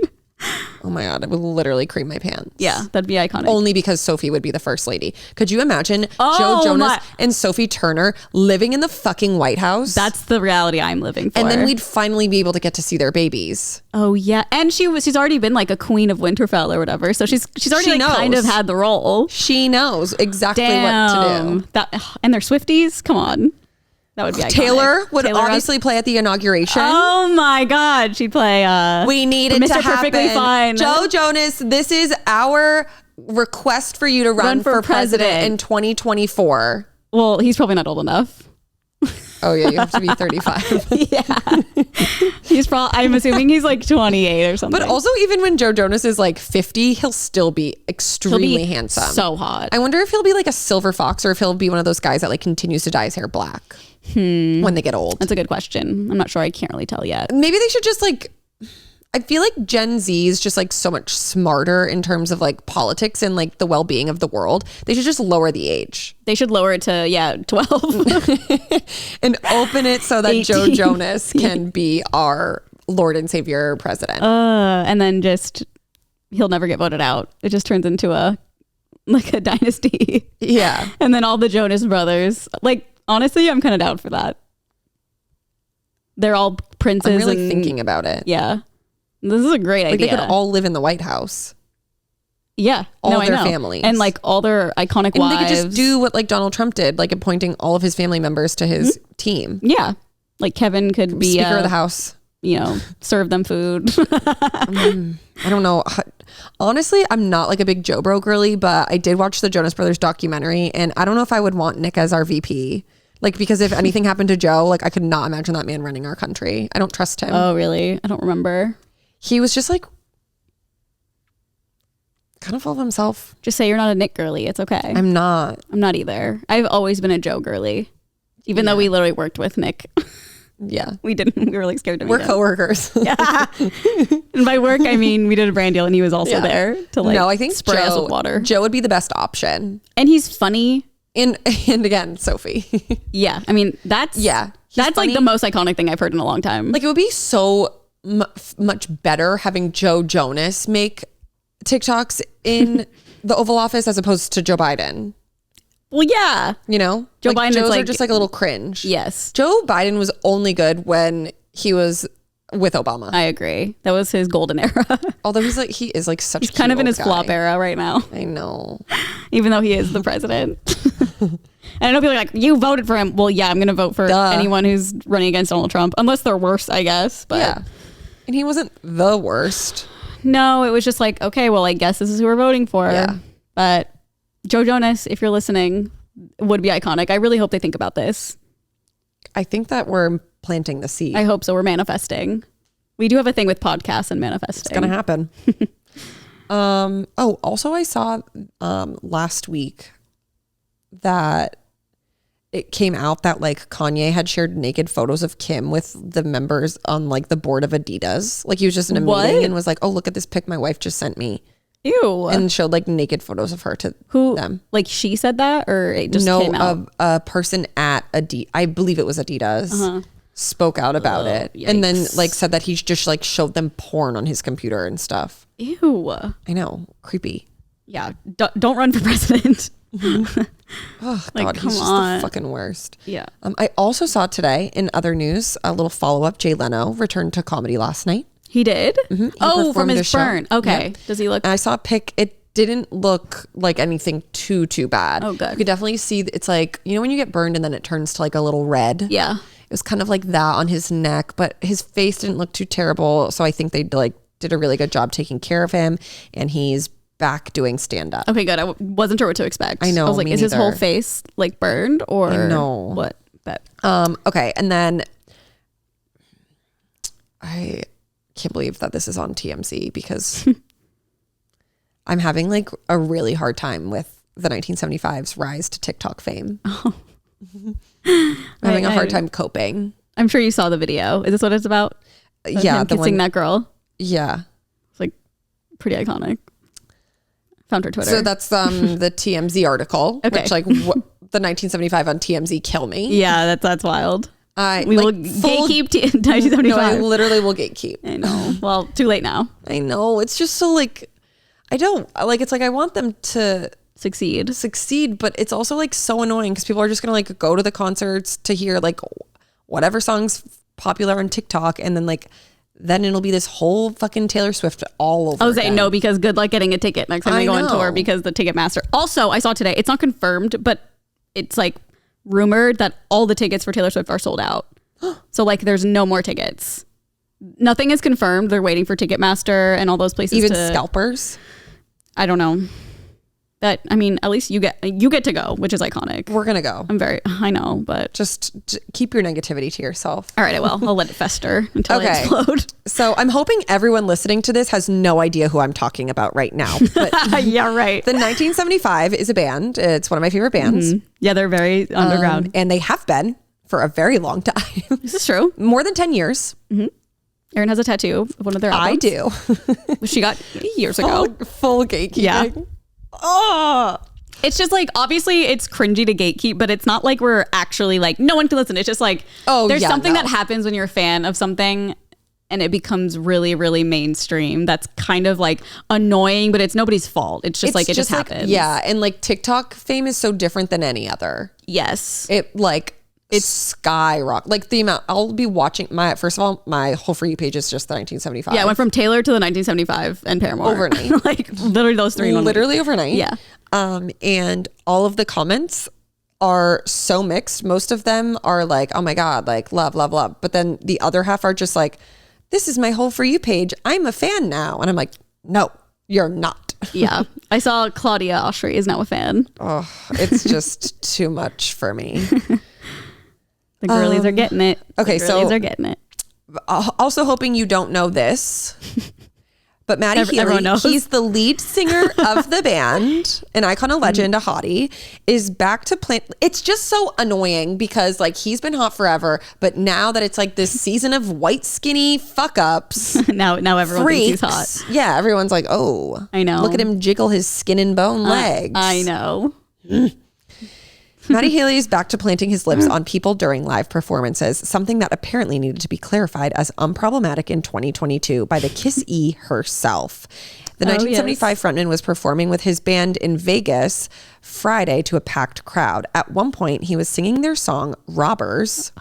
Oh my God, it would literally cream my pants. Yeah, that'd be iconic. Only because Sophie would be the first lady. Could you imagine Oh, Joe Jonas my- and Sophie Turner living in the fucking White House? That's the reality I'm living for. and then we'd finally be able to get to see their babies. Oh yeah, and she's already been like a queen of Winterfell or whatever, so she's already She like kind knows. of had the role. She knows exactly what to do. That and they're Swifties. Come on, that would be iconic. Taylor would Taylor obviously play at the inauguration. Oh my God, she'd play. We need it Mr. to Perfectly happen. Fine. Joe Jonas, this is our request for you to run for president in 2024. Well, he's probably not old enough. Oh yeah, you have to be 35. Yeah, he's probably. I'm assuming he's like 28 or something. But also, even when Joe Jonas is like 50, he'll still be extremely handsome. So hot. I wonder if he'll be like a silver fox or if he'll be one of those guys that like continues to dye his hair black when they get old. That's a good question. I'm not sure. I can't really tell yet. Maybe they should just like I feel like Gen Z is just like so much smarter in terms of like politics and like the well-being of the world. They should just lower the age. They should lower it to 12 and open it so that 18. Joe Jonas can be our Lord and Savior president. And then just he'll never get voted out. It just turns into a dynasty. Yeah. And then all the Jonas brothers. Like, honestly, I'm kind of down for that. They're all princes. I'm really thinking about it. Yeah. This is a great Like idea. they could all live in the White House. Yeah. All I their know. families. And like all their iconic And wives. they could just do what like Donald Trump did, like appointing all of his family members to his team. Yeah. Like Kevin could be Speaker of the House. Serve them food. I don't know. Honestly, I'm not like a big Joe Bro girly, but I did watch the Jonas Brothers documentary, and I don't know if I would want Nick as our VP. Like, because if anything happened to Joe, like I could not imagine that man running our country. I don't trust him. Oh, really? I don't remember. He was just like kind of full of himself. Just say you're not a Nick girly. It's okay. I'm not. I'm not either. I've always been a Joe girly, even though we literally worked with Nick. Yeah. We didn't. We were like scared to meet We're him. coworkers. Yeah. And by work, I mean we did a brand deal and he was also there to like no, I think spray us with water. Joe would be the best option. And he's funny. And again, Sophie. Yeah. I mean, that's Yeah. That's like the most iconic thing I've heard in a long time. Like it would be so much better having Joe Jonas make TikToks in the Oval Office as opposed to Joe Biden. Well, yeah. You know? Joe like, Biden Joe's is like are just like a little cringe. Yes. Joe Biden was only good when he was with Obama. I agree. That was his golden era. Although he is like such a He's kind of in his guy. flop era right now. I know. Even though he is the president. And I know people are like, you voted for him. Well, yeah, I'm going to vote for anyone who's running against Donald Trump. Unless they're worse, I guess. But yeah. And he wasn't the worst. No, it was just like, okay, well, I guess this is who we're voting for. Yeah. But Joe Jonas, if you're listening, would be iconic. I really hope they think about this. I think that we're planting the seed. I hope so. We're manifesting. We do have a thing with podcasts and manifesting. It's gonna happen. Also I saw last week that it came out that like Kanye had shared naked photos of Kim with the members on like the board of Adidas. Like he was just in a meeting and was like, oh, look at this pic my wife just sent me. Ew. And showed like naked photos of her to them. Like she said that, or it just came out? A person at Adidas, I believe it was Adidas, spoke out about it. Yikes. And then like said that he's just like showed them porn on his computer and stuff. Ew. I know. Creepy. Yeah. Don't run for president. Oh, Like, God, come he's just on. the fucking worst. Yeah. I also saw today in other news, a little follow-up. Jay Leno returned to comedy last night. He did? He Oh, from performed a his show. burn. Okay. Yep. Does he look? And I saw a pic. It didn't look like anything too bad. Oh, good. You could definitely see, it's like, you know when you get burned and then it turns to like a little red? Yeah. It was kind of like that on his neck, but his face didn't look too terrible. So I think they like did a really good job taking care of him, and he's back doing stand-up. Okay, good. I wasn't sure what to expect. I know, I was like, me is his whole neither. face like burned or I know. what? But Okay, and then I can't believe that this is on TMZ because I'm having like a really hard time with the 1975's rise to TikTok fame. I'm having a hard time coping. I'm sure you saw the video. Is this what it's about? Yeah, Him the kissing one. that girl. Yeah. It's like pretty iconic. Found her Twitter. So that's the TMZ article, Okay. which like the 1975 on TMZ kill me. Yeah, that's wild. I We will like, full- gatekeep 1975. No, I literally will gatekeep. I know. Well, too late now. I know. It's just so like, I don't like, it's like, I want them to Succeed. but it's also like so annoying because people are just going to like go to the concerts to hear like whatever song's popular on TikTok. And then it'll be this whole fucking Taylor Swift all over. I was saying again. no, because good luck getting a ticket next time I they go on know. tour, because the Ticketmaster. Also, I saw today, it's not confirmed, but it's like rumored that all the tickets for Taylor Swift are sold out. So like there's no more tickets. Nothing is confirmed. They're waiting for Ticketmaster and all those places. Even to, scalpers. I don't know. That, I mean, at least you get to go, which is iconic. We're going to go. I know, but Just keep your negativity to yourself. all right, I will. I'll let it fester until I Okay. explode. So I'm hoping everyone listening to this has no idea who I'm talking about right now. But Yeah, right. the 1975 is a band. It's one of my favorite bands. Yeah, they're very underground. And they have been for a very long time. This is true. More than 10 years. Erin has a tattoo of one of their albums. I do. She got years ago. Full gatekeeping. Yeah. Oh. It's just like, obviously it's cringy to gatekeep, but it's not like we're actually like, no one can listen. It's just like, there's something that happens when you're a fan of something and it becomes really, really mainstream. That's kind of like annoying, but it's nobody's fault. It's just like, it just happens. Yeah. And like TikTok fame is so different than any other. Yes. It's skyrocket. Like the amount I'll be watching first of all, my whole For You page is just the 1975. Yeah, I went from Taylor to the 1975 and Paramore. Overnight. Like literally those three in 1 week. Literally overnight. Yeah. And all of the comments are so mixed. Most of them are like, oh my God, like love, love, love. But then the other half are just like, this is my whole For You page. I'm a fan now. And I'm like, no, you're not. Yeah. I saw Claudia Oshry is now a fan. Oh, it's just too much for me. The girlies are getting it. Okay, the girlies are getting it. Also hoping you don't know this, but Matty Everyone Healy, knows. he's the lead singer of the band, an icon, a legend, a hottie, is back to play. It's just so annoying because like he's been hot forever, but now that it's like this season of white skinny fuck ups, now everyone thinks he's hot. Yeah, everyone's like, oh, I know. Look at him jiggle his skin and bone legs. I know. Matty Healy is back to planting his lips on people during live performances, something that apparently needed to be clarified as unproblematic in 2022 by the Kiss-E herself. The 1975 frontman was performing with his band in Vegas Friday to a packed crowd. At one point, he was singing their song Robbers,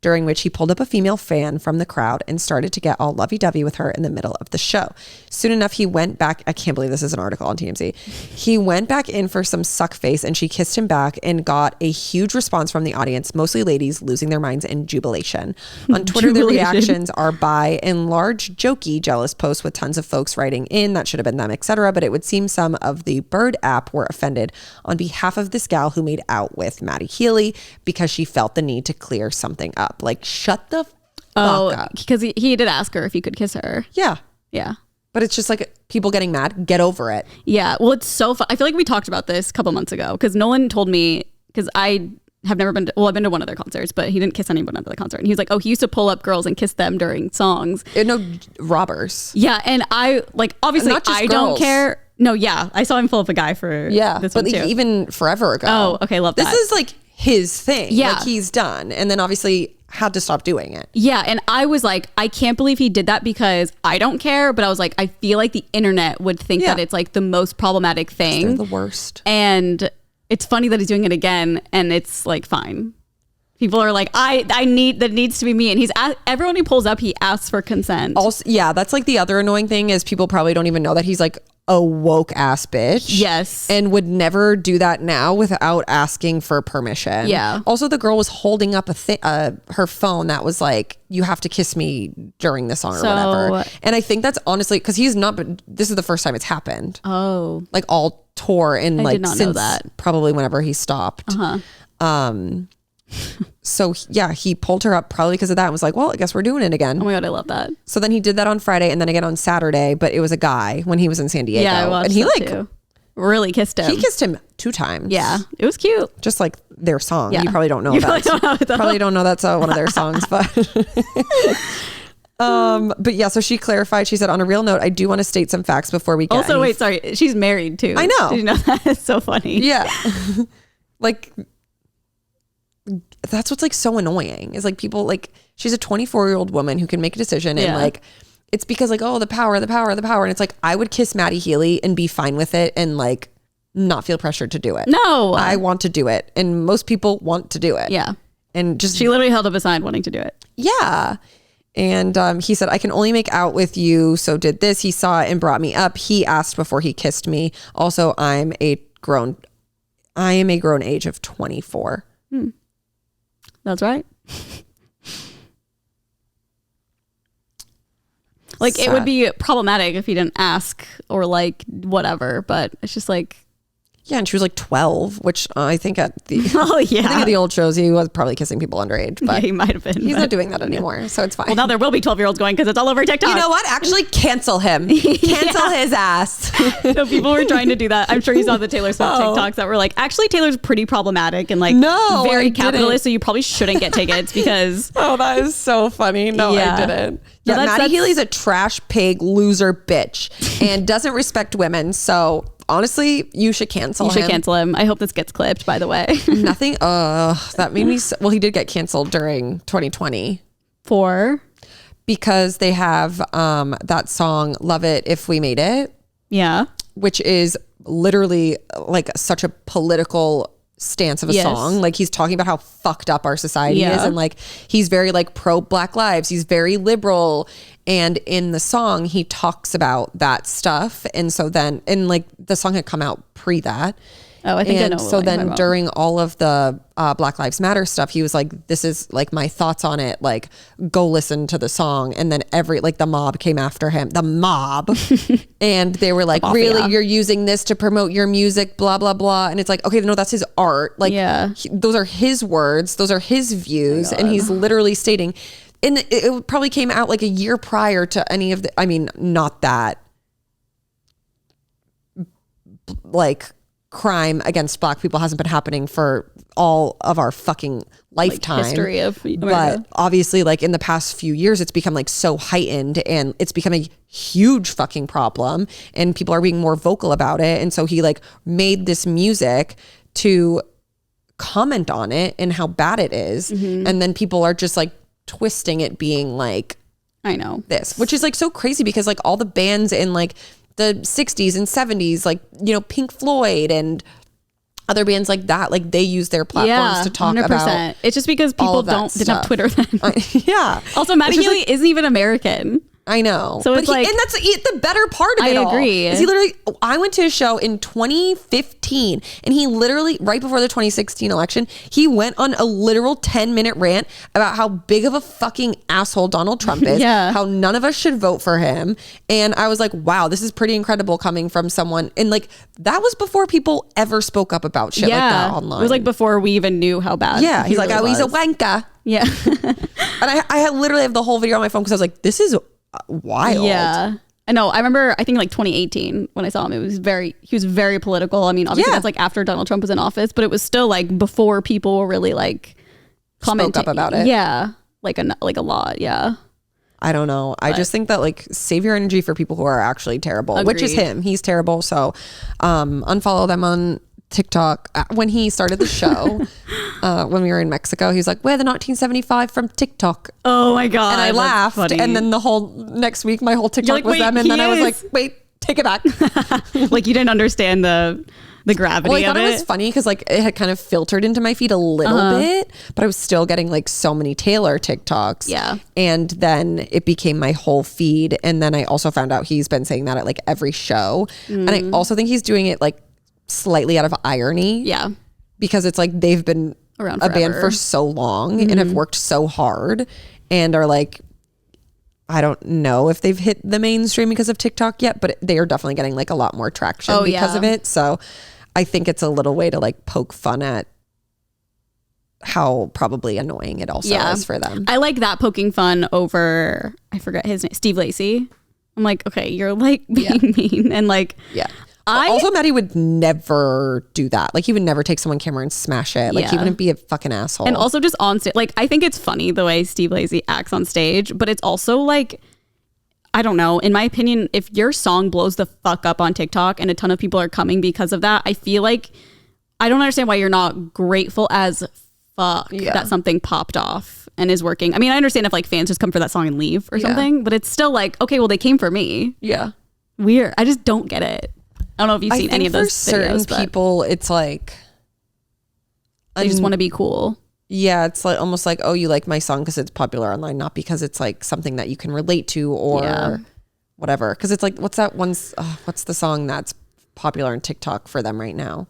during which he pulled up a female fan from the crowd and started to get all lovey-dovey with her in the middle of the show. Soon enough, he went back. I can't believe this is an article on TMZ. He went back in for some suck face and she kissed him back and got a huge response from the audience, mostly ladies losing their minds in jubilation. On Twitter, the reactions are by and large jokey, jealous posts with tons of folks writing in that should have been them, etc. But it would seem some of the Bird app were offended on behalf of this gal who made out with Matty Healy because she felt the need to clear something up. Like, shut the fuck up. Because he did ask her if he could kiss her. Yeah. Yeah. But it's just like people getting mad. Get over it. Yeah. Well, it's so fun. I feel like we talked about this a couple months ago because Nolan told me, because I have never been to, well, I've been to one of their concerts, but he didn't kiss anyone at the concert. And he was like, oh, he used to pull up girls and kiss them during songs. No, robbers. Yeah. And I, like, obviously, Not just I don't girls. care. No, yeah. I saw him pull up a guy for this one but too. even forever ago. Oh, okay. Love that. This is like his thing. Yeah. Like he's done. And then obviously had to stop doing it. Yeah, and I was like, I can't believe he did that because I don't care, but I was like, I feel like the internet would think that it's like the most problematic thing. They're the worst. And it's funny that he's doing it again, and it's like fine. People are like, I need, that needs to be me. And everyone he pulls up, he asks for consent. Also, yeah, that's like the other annoying thing is people probably don't even know that he's like a woke ass bitch. Yes. And would never do that now without asking for permission. Yeah. Also, the girl was holding up her phone that was like, you have to kiss me during the song or whatever. And I think that's honestly, because he's not, but this is the first time it's happened. Oh. Like all tour and like did not know that. Probably whenever he stopped. So yeah, he pulled her up probably because of that and was like, well, I guess we're doing it again. Oh my God, I love that. So then he did that on Friday and then again on Saturday, but it was a guy when he was in San Diego. Yeah, I watched and he that like too. Really kissed him. He kissed him 2 times. Yeah, it was cute. Just like their song. Yeah. You probably don't know You that. Probably don't know that's one of their songs, but but yeah, so she clarified, she said, on a real note, I do want to state some facts before we get Also, wait, sorry. She's married too. I know. Did you know that? It's so funny. Yeah. Like that's what's like so annoying is like people like she's a 24-year-old woman who can make a decision and like it's because like, oh, the power. And it's like, I would kiss Matty Healy and be fine with it and like not feel pressured to do it. No. I want to do it. And most people want to do it. Yeah. And just, she literally held up a sign wanting to do it. Yeah. And he said, I can only make out with you. So did this. He saw it and brought me up. He asked before he kissed me. Also, I am a grown age of 24. That's right. Like it would be problematic if he didn't ask or like whatever, but it's just like, Yeah, and she was like 12, which I think at the Oh, yeah. I think at the old shows he was probably kissing people underage, but Yeah, he might have been. he's but- not doing that anymore, so it's fine. Well, now there will be 12-year-olds going because it's all over TikTok. You know what? Actually, cancel him. Cancel his ass. So people were trying to do that. I'm sure you saw the Taylor Swift TikToks that were like, actually, Taylor's pretty problematic and like No, very I capitalist, didn't. so you probably shouldn't get tickets because Oh, that is so funny. No, Yeah. I didn't. No, Yeah, that's- Maddie Healy's a trash pig, loser bitch, and doesn't respect women. So honestly, you should cancel you him. should cancel him. I hope this gets clipped, by the way. Nothing. That made me. Well, he did get canceled during 2020 For, because they have that song "Love It If We Made It," yeah. which is literally like such a political stance of a Yes. song. Like he's talking about how fucked up our society Yeah. is, and like he's very like pro Black lives. He's very liberal, and in the song he talks about that stuff. And so then, and like the song had come out pre that. Oh, I think I And know. so what you're talking then about. during all of the Black Lives Matter stuff, he was like, this is like my thoughts on it. Like, go listen to the song. And then the mob came after him, the mob. And they were like, mafia. really, you're using this to promote your music, blah, blah, blah. And it's like, okay, no, that's his art. Like, Yeah. those are his words. Those are his views. And he's literally stating, and it probably came out like a year prior to any of the, I mean, not that like crime against Black people hasn't been happening for all of our fucking lifetime. history of America. But obviously, like in the past few years, it's become like so heightened, and it's become a huge fucking problem, and people are being more vocal about it. And so he like made this music to comment on it and how bad it is. And then people are just like twisting it, being like I know. this, which is like so crazy because like all the bands in like the 60s and 70s, like, you know, Pink Floyd and other bands like that, like they use their platforms to talk 100%. about. It's just because all people of that didn't have stuff. Twitter then. Yeah. Also, Maddie It's just, Healy isn't even American. I know. So it's like- and that's the better part of I it all. agree. Is he literally, I went to his show in 2015 and he literally, right before the 2016 election, he went on a literal 10-minute rant about how big of a fucking asshole Donald Trump is, Yeah. how none of us should vote for him. And I was like, wow, this is pretty incredible coming from someone. And like, that was before people ever spoke up about shit like that online. It was like before we even knew how bad. yeah, he's like, really oh, he's a was. wanker. Yeah. And I literally have the whole video on my phone because I was like, this is wild. Yeah. I know. I remember, I think like 2018 when I saw him, he was very political. I mean, obviously Yeah. that's like after Donald Trump was in office, but it was still like before people were really like commenting up about it. Yeah. Like a lot. Yeah. I don't know. I just think that like save your energy for people who are actually terrible, which is Agreed. him. He's terrible. So unfollow them on TikTok. When he started the show, when we were in Mexico, he was like, we're the 1975 from TikTok. Oh my God. And I that's laughed. funny. And then the whole next week, my whole TikTok like, was wait, them. And he then I was is. like, wait, take it back. like you didn't understand the gravity Well, I thought of it was funny because like it had kind of filtered into my feed a little bit, but I was still getting like so many Taylor TikToks. Yeah. And then it became my whole feed. And then I also found out he's been saying that at like every show. And I also think he's doing it like slightly out of irony. Yeah. Because it's like they've been Around a band forever. for so long and have worked so hard and are like, I don't know if they've hit the mainstream because of TikTok yet, but they are definitely getting like a lot more traction Oh, because yeah. of it. So I think it's a little way to like poke fun at how probably annoying it also is for them. I like that poking fun over, I forget his name, Steve Lacy. I'm like, okay, you're like being mean and like, Yeah. Also, Maddie would never do that. Like he would never take someone's camera and smash it. Like he Yeah. wouldn't be a fucking asshole. and also just on stage. Like, I think it's funny the way Steve Lacy acts on stage, but it's also like, I don't know. In my opinion, if your song blows the fuck up on TikTok and a ton of people are coming because of that, I feel like I don't understand why you're not grateful as fuck that something popped off and is working. I mean, I understand if like fans just come for that song and leave or something, but it's still like, okay, well, they came for me. yeah. Weird. I just don't get it. I don't know if you've seen any of those for certain videos, but people, it's like they just want to be cool. yeah, it's like almost like, oh, you like my song because it's popular online, not because it's like something that you can relate to or Yeah. whatever. Because it's like, what's that one? What's the song that's popular on TikTok for them right now?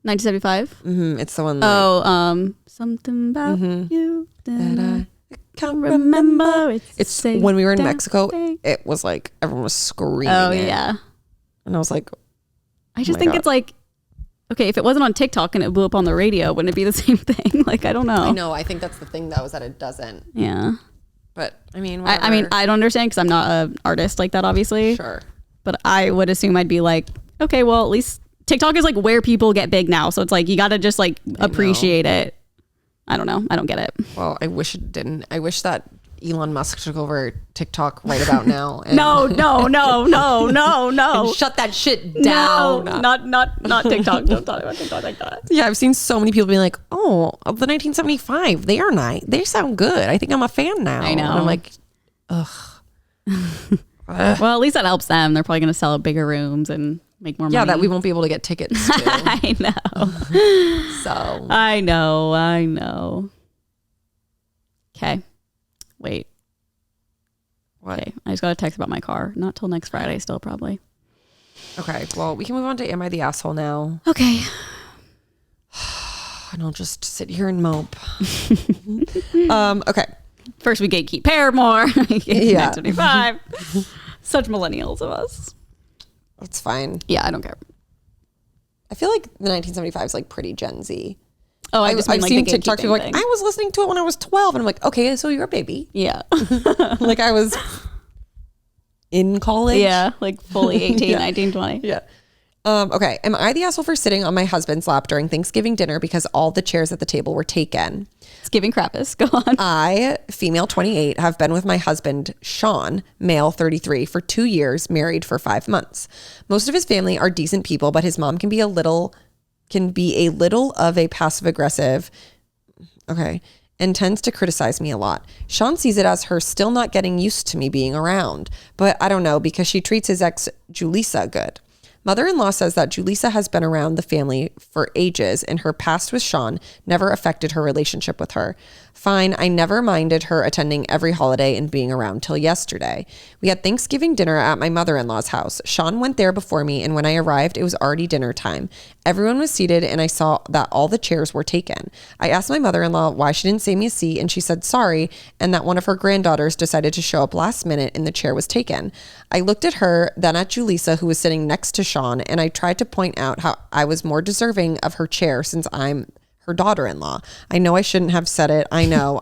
1975. It's the one. Like, Oh, something about you that I can't remember. It's Say when we were in that Mexico. thing. It was like everyone was screaming. Oh it. yeah. and I was like, I just my think God. it's like okay, if it wasn't on TikTok and it blew up on the radio, wouldn't it be the same thing? Like, I don't know. I know. I think that's the thing though, is that it doesn't. Yeah. But I mean, I mean, I don't understand because I'm not an artist like that, obviously. sure. But I would assume I'd be like, okay, well, at least TikTok is like where people get big now. So it's like, you got to just like appreciate it. I don't know. I don't get it. Well, I wish it didn't. I wish that Elon Musk took over TikTok right about now. And No. and shut that shit down. No, not TikTok. Don't talk about TikTok like that. Yeah, I've seen so many people being like, "Oh, of the 1975, they are nice. They sound good. I think I'm a fan now." I know. And I'm like, ugh. Well, at least that helps them. They're probably going to sell out bigger rooms and make more money. Yeah, that we won't be able to get tickets to. I know. So I know. Okay. Wait. what? Okay. I just got a text about my car. Not till next Friday still, probably. Okay, well, we can move on to Am I the Asshole now? Okay. And I'll just sit here and mope. Okay. First we gatekeep Paramore. Yeah. 25. Such millennials of us. That's fine. Yeah, I don't care. I feel like the 1975 is like pretty Gen Z. Oh, I just mean I've like seen the TikTok people like, thing. I was listening to it when I was 12. And I'm like, okay, so you're a baby. Yeah. Like I was in college. Yeah, like fully 18, Yeah. 19, 20. Yeah. Okay. Am I the asshole for sitting on my husband's lap during Thanksgiving dinner because all the chairs at the table were taken? It's giving Krampus. Go on. I, female 28, have been with my husband, Sean, male 33, for 2 years, married for 5 months. Most of his family are decent people, but his mom can be a little of a passive aggressive, okay, and tends to criticize me a lot. Sean sees it as her still not getting used to me being around, but I don't know, because she treats his ex, Julissa, good. Mother-in-law says that Julissa has been around the family for ages and her past with Sean never affected her relationship with her. Fine, I never minded her attending every holiday and being around till yesterday. We had Thanksgiving dinner at my mother-in-law's house. Sean went there before me, and when I arrived, it was already dinner time. Everyone was seated, and I saw that all the chairs were taken. I asked my mother-in-law why she didn't save me a seat, and she said sorry, and that one of her granddaughters decided to show up last minute and the chair was taken. I looked at her, then at Julissa, who was sitting next to Sean, and I tried to point out how I was more deserving of her chair since I'm her daughter-in-law. I know I shouldn't have said it. I know.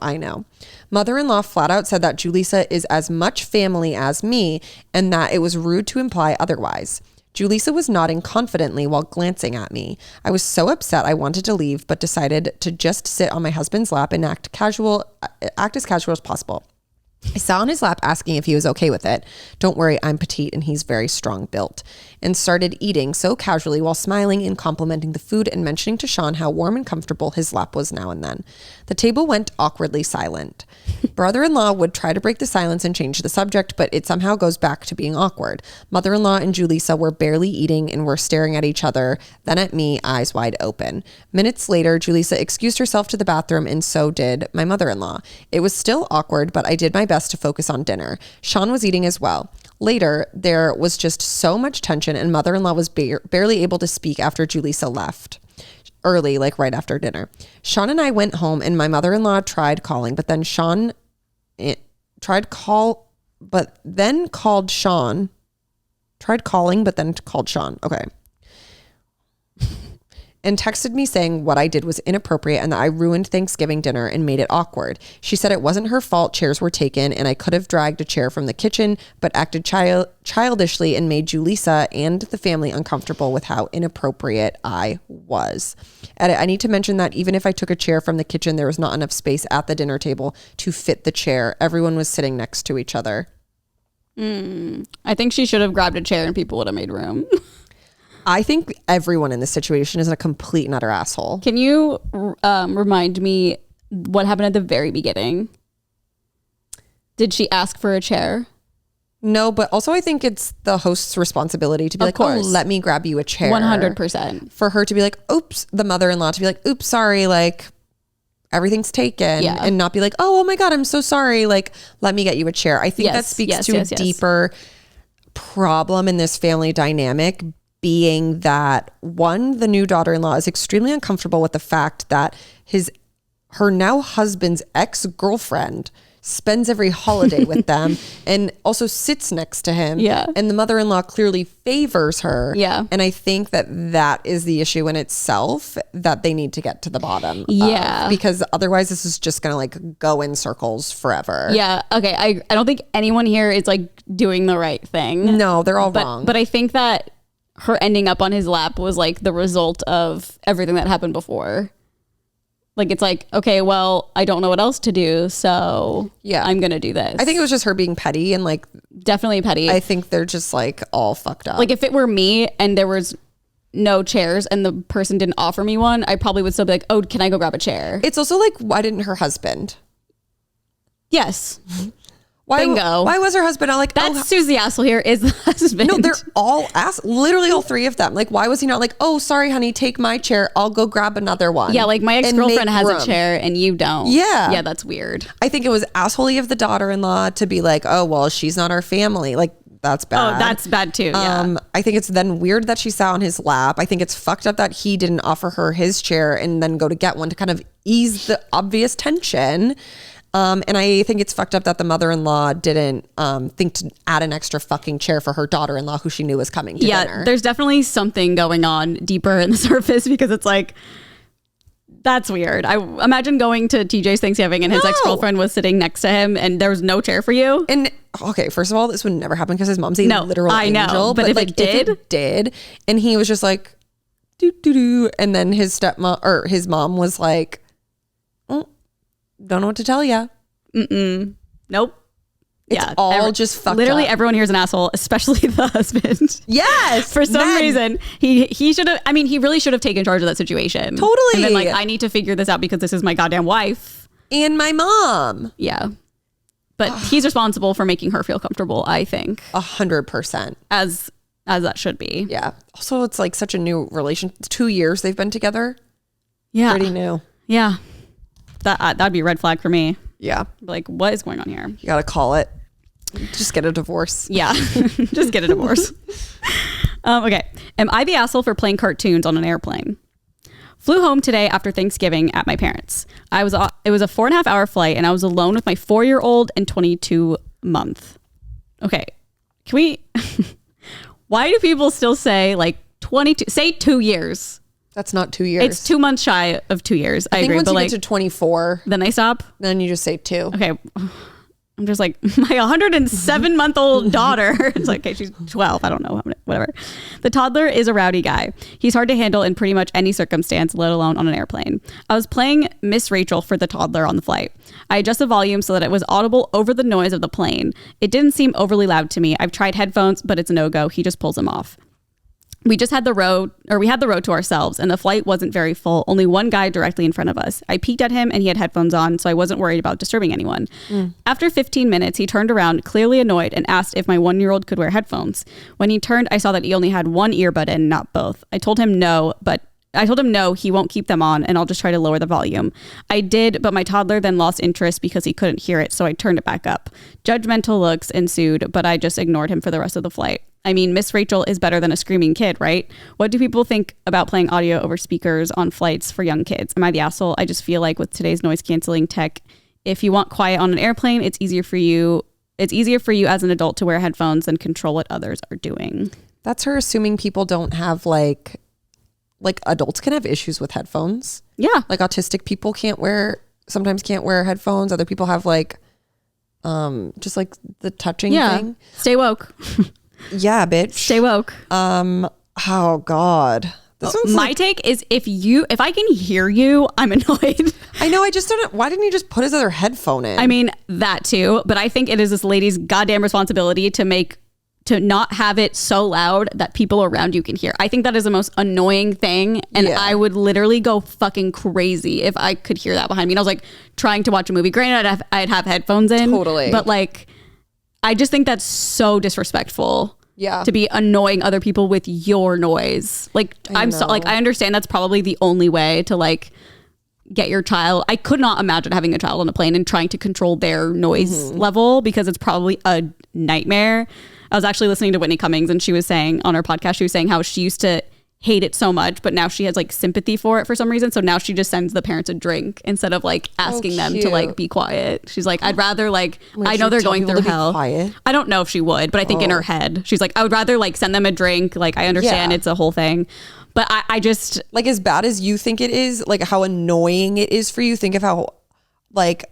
Mother-in-law flat out said that Julissa is as much family as me and that it was rude to imply otherwise. Julissa was nodding confidently while glancing at me. I was so upset I wanted to leave, but decided to just sit on my husband's lap and act as casual as possible. I sat on his lap asking if he was okay with it. Don't worry, I'm petite and he's very strong built. And started eating so casually while smiling and complimenting the food and mentioning to Sean how warm and comfortable his lap was now and then. The table went awkwardly silent. Brother-in-law would try to break the silence and change the subject, but it somehow goes back to being awkward. Mother-in-law and Julissa were barely eating and were staring at each other, then at me, eyes wide open. Minutes later, Julissa excused herself to the bathroom and so did my mother-in-law. It was still awkward, but I did my best to focus on dinner. Sean was eating as well. Later, there was just so much tension and mother-in-law was barely able to speak after Julissa left. Early, like right after dinner. Sean and I went home and my mother-in-law tried calling, but then called Sean. Okay. And texted me saying what I did was inappropriate and that I ruined Thanksgiving dinner and made it awkward. She said it wasn't her fault chairs were taken and I could have dragged a chair from the kitchen, but acted childishly and made Julissa and the family uncomfortable with how inappropriate I was. Edit, I need to mention that even if I took a chair from the kitchen, there was not enough space at the dinner table to fit the chair. Everyone was sitting next to each other. I think she should have grabbed a chair and people would have made room. I think everyone in this situation is a complete and utter asshole. Can you remind me what happened at the very beginning? Did she ask for a chair? No, but also I think it's the host's responsibility to be like, course. oh, let me grab you a chair. 100%. For her to be like, oops, the mother-in-law to be like, oops, sorry, like everything's taken. Yeah. And not be like, oh my God, I'm so sorry. Like, let me get you a chair. I think that speaks to a deeper problem in this family dynamic, being that one, the new daughter-in-law is extremely uncomfortable with the fact that her now husband's ex-girlfriend spends every holiday with them, and also sits next to him. Yeah. And the mother-in-law clearly favors her. Yeah. And I think that is the issue in itself that they need to get to the bottom Yeah. of, because otherwise this is just going to like go in circles forever. Yeah. Okay. I don't think anyone here is like doing the right thing. No, they're all wrong. But I think that her ending up on his lap was like the result of everything that happened before. Like, it's like, okay, well, I don't know what else to do, so yeah, I'm gonna do this. I think it was just her being petty and like definitely petty. I think they're just like all fucked up. Like, if it were me and there was no chairs and the person didn't offer me one, I probably would still be like, oh, can I go grab a chair? It's also like, why didn't her husband? Yes. Bingo. Why was her husband not like, that's Susie Assel here is the husband? No, they're all literally all three of them. Like, why was he not like, oh, sorry, honey, take my chair. I'll go grab another one. Yeah, like my ex-girlfriend has a chair and you don't. Yeah. Yeah, that's weird. I think it was assholey of the daughter-in-law to be like, oh, well, she's not our family. Like, that's bad. Oh, that's bad too. Yeah. I think it's then weird that she sat on his lap. I think it's fucked up that he didn't offer her his chair and then go to get one to kind of ease the obvious tension. And I think it's fucked up that the mother-in-law didn't think to add an extra fucking chair for her daughter-in-law who she knew was coming to dinner. There's definitely something going on deeper in the surface, because it's like, that's weird. I imagine going to TJ's Thanksgiving and his ex-girlfriend was sitting next to him and there was no chair for you. And okay, first of all, this would never happen because his mom's a literal angel. Know, but if like, it did, and he was just like, doo doo doo, and then his stepmom or his mom was like, don't know what to tell you. Nope. It's all just fucked literally up. Everyone here is an asshole, especially the husband. Yes. For some reason, he should have, I mean, he really should have taken charge of that situation. Totally. And then like, I need to figure this out because this is my goddamn wife. And my mom. Yeah. But he's responsible for making her feel comfortable, I think. 100%. As that should be. Yeah. Also, it's like such a new relation. 2 years they've been together. Yeah. Pretty new. Yeah. That'd be a red flag for me. Yeah. Like, what is going on here? You got to call it. Just get a divorce. Yeah. Just get a divorce. Okay. Am I the asshole for playing cartoons on an airplane? Flew home today after Thanksgiving at my parents'. It was a 4.5 hour flight and I was alone with my 4-year-old and 22-month. Okay. Can we, why do people still say like 22, say 2 years? That's not 2 years. It's 2 months shy of 2 years. I agree. Once but you like, get to 24, then I stop. then you just say 2. Okay. I'm just like, my 107-month-old daughter. It's like, okay, she's 12. I don't know. Whatever. The toddler is a rowdy guy. He's hard to handle in pretty much any circumstance, let alone on an airplane. I was playing Miss Rachel for the toddler on the flight. I adjusted the volume so that it was audible over the noise of the plane. It didn't seem overly loud to me. I've tried headphones, but it's a no-go. He just pulls them off. We had the road to ourselves and the flight wasn't very full. Only one guy directly in front of us. I peeked at him and he had headphones on, so I wasn't worried about disturbing anyone. After 15 minutes, he turned around, clearly annoyed, and asked if my 1-year-old could wear headphones. When he turned, I saw that he only had one earbud in, not both. I told him no, he won't keep them on and I'll just try to lower the volume. I did, but my toddler then lost interest because he couldn't hear it, so I turned it back up. Judgmental looks ensued, but I just ignored him for the rest of the flight. I mean, Miss Rachel is better than a screaming kid, right? What do people think about playing audio over speakers on flights for young kids? Am I the asshole? I just feel like with today's noise canceling tech, if you want quiet on an airplane, it's easier for you as an adult to wear headphones than control what others are doing. That's her assuming people don't have like adults can have issues with headphones. Yeah. Like autistic people sometimes can't wear headphones. Other people have like, just like the touching thing. Stay woke. Yeah, bitch. Stay woke. Oh God. My take is if I can hear you, I'm annoyed. I know. I just don't. Why didn't he just put his other headphone in? I mean, that too, but I think it is this lady's goddamn responsibility to not have it so loud that people around you can hear. I think that is the most annoying thing. And I would literally go fucking crazy if I could hear that behind me. And I was like trying to watch a movie. Granted, I'd have headphones in. Totally. But like, I just think that's so disrespectful. Yeah. To be annoying other people with your noise. Like, I understand that's probably the only way to like get your child. I could not imagine having a child on a plane and trying to control their noise level because it's probably a nightmare. I was actually listening to Whitney Cummings and she was saying on her podcast, she was saying how she used to hate it so much, but now she has like sympathy for it for some reason. So now she just sends the parents a drink instead of like asking them to like be quiet. She's like, I'd rather like, I know they're going through hell. I don't know if she would, but I think in her head, she's like, I would rather like send them a drink. Like I understand it's a whole thing, but I just like, as bad as you think it is, like how annoying it is for you, think of how like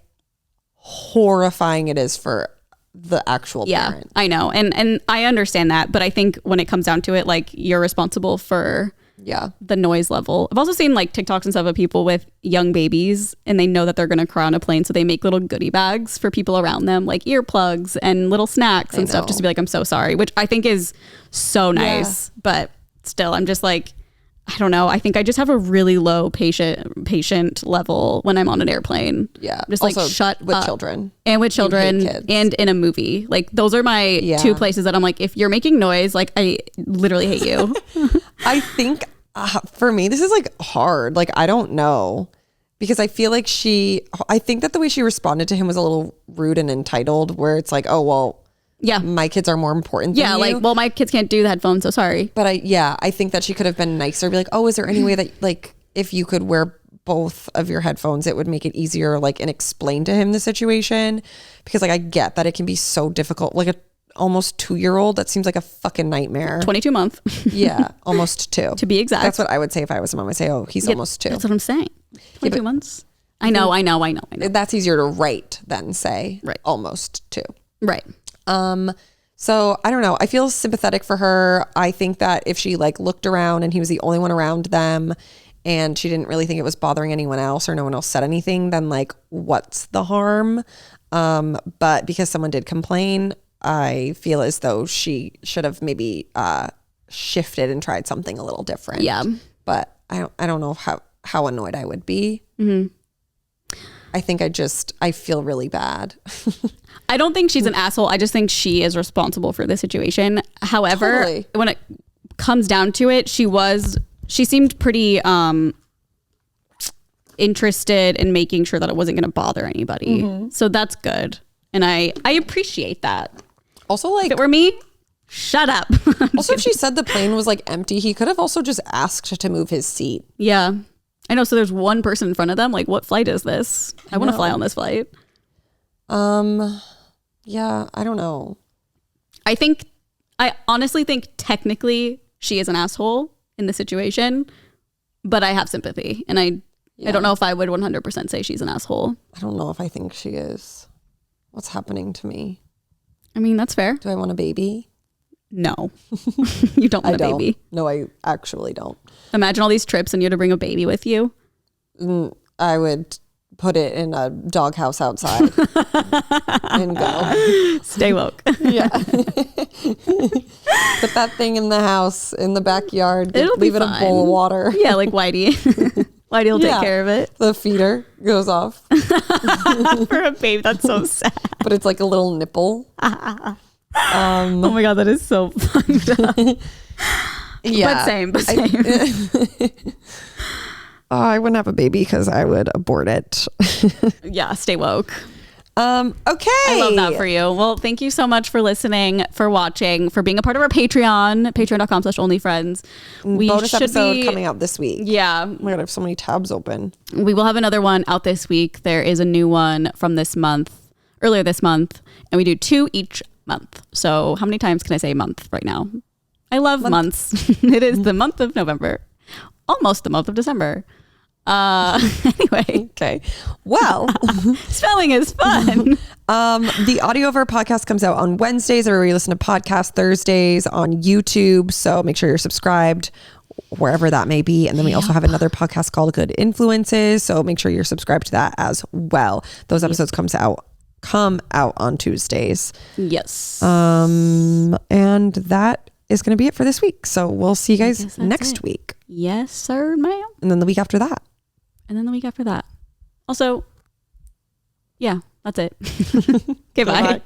horrifying it is for the actual parent. I know. And I understand that, but I think when it comes down to it, like you're responsible for the noise level. I've also seen like TikToks and stuff of people with young babies and they know that they're going to cry on a plane. So they make little goodie bags for people around them, like earplugs and little snacks and stuff just to be like, I'm so sorry, which I think is so nice. But still, I'm just like, I don't know. I think I just have a really low patient level when I'm on an airplane. Yeah. Just also like shut with up. children. And with children and in a movie. Like those are my two places that I'm like, if you're making noise, like I literally hate you. I think for me, this is like hard. Like, I don't know. Because I feel like I think that the way she responded to him was a little rude and entitled, where it's like, oh, well, my kids are more important than you. Like, well, my kids can't do the headphones, so sorry. But I think that she could have been nicer. Be like, oh, is there any way that like if you could wear both of your headphones, it would make it easier, like, and explain to him the situation? Because like I get that it can be so difficult. Like a almost 2-year-old, that seems like a fucking nightmare. 22 month. Yeah, almost 2 to be exact. That's what I would say if I was a mom. I say, oh, he's almost 2. That's what I'm saying. 22 months. I know. That's easier to write than say almost 2. Right. So I don't know. I feel sympathetic for her. I think that if she like looked around and he was the only one around them and she didn't really think it was bothering anyone else or no one else said anything, then like, what's the harm? But because someone did complain, I feel as though she should have maybe shifted and tried something a little different. Yeah. But I don't know how annoyed I would be. Mm-hmm. I think I feel really bad. I don't think she's an asshole. I just think she is responsible for the situation. However, when it comes down to it, she seemed pretty interested in making sure that it wasn't going to bother anybody. Mm-hmm. So that's good. And I appreciate that. Also, like, if it were me, shut up. Also, if she said the plane was like empty, he could have also just asked to move his seat. Yeah. I know. So there's one person in front of them. Like, what flight is this? I want to fly on this flight. Yeah, I don't know. I honestly think technically she is an asshole in the situation, but I have sympathy. And I don't know if I would 100% say she's an asshole. I don't know if I think she is. What's happening to me? I mean, that's fair. Do I want a baby? No. You don't want a baby. No, I actually don't. Imagine all these trips and you had to bring a baby with you. I would put it in a doghouse outside and go. Stay woke. Yeah. Put that thing in the house, in the backyard. Leave it a bowl of water. Yeah, like Whitey. Whitey will take care of it. The feeder goes off. For a baby, that's so sad. But it's like a little nipple. Oh my God, that is so fucked up. Yeah. But same. I wouldn't have a baby because I would abort it. Yeah, stay woke. Okay. I love that for you. Well, thank you so much for listening, for watching, for being a part of our Patreon, patreon.com/onlyfriends. Bonus episode coming out this week. Yeah. Oh my God, I have so many tabs open. We will have another one out this week. There is a new one from earlier this month, and we do 2 each month. So how many times can I say month right now? I love months. It is the month of November, almost the month of December. Anyway. Okay. Well, spelling is fun. The audio of our podcast comes out on Wednesdays, or we listen to podcasts Thursdays on YouTube. So make sure you're subscribed wherever that may be. And then we also have another podcast called Good Influences. So make sure you're subscribed to that as well. Those episodes come out on Tuesdays. Yes. And that is going to be it for this week. So we'll see you guys next week. Yes, sir, ma'am. And then the week after that. And then the week after that. Also, yeah, that's it. Okay, bye.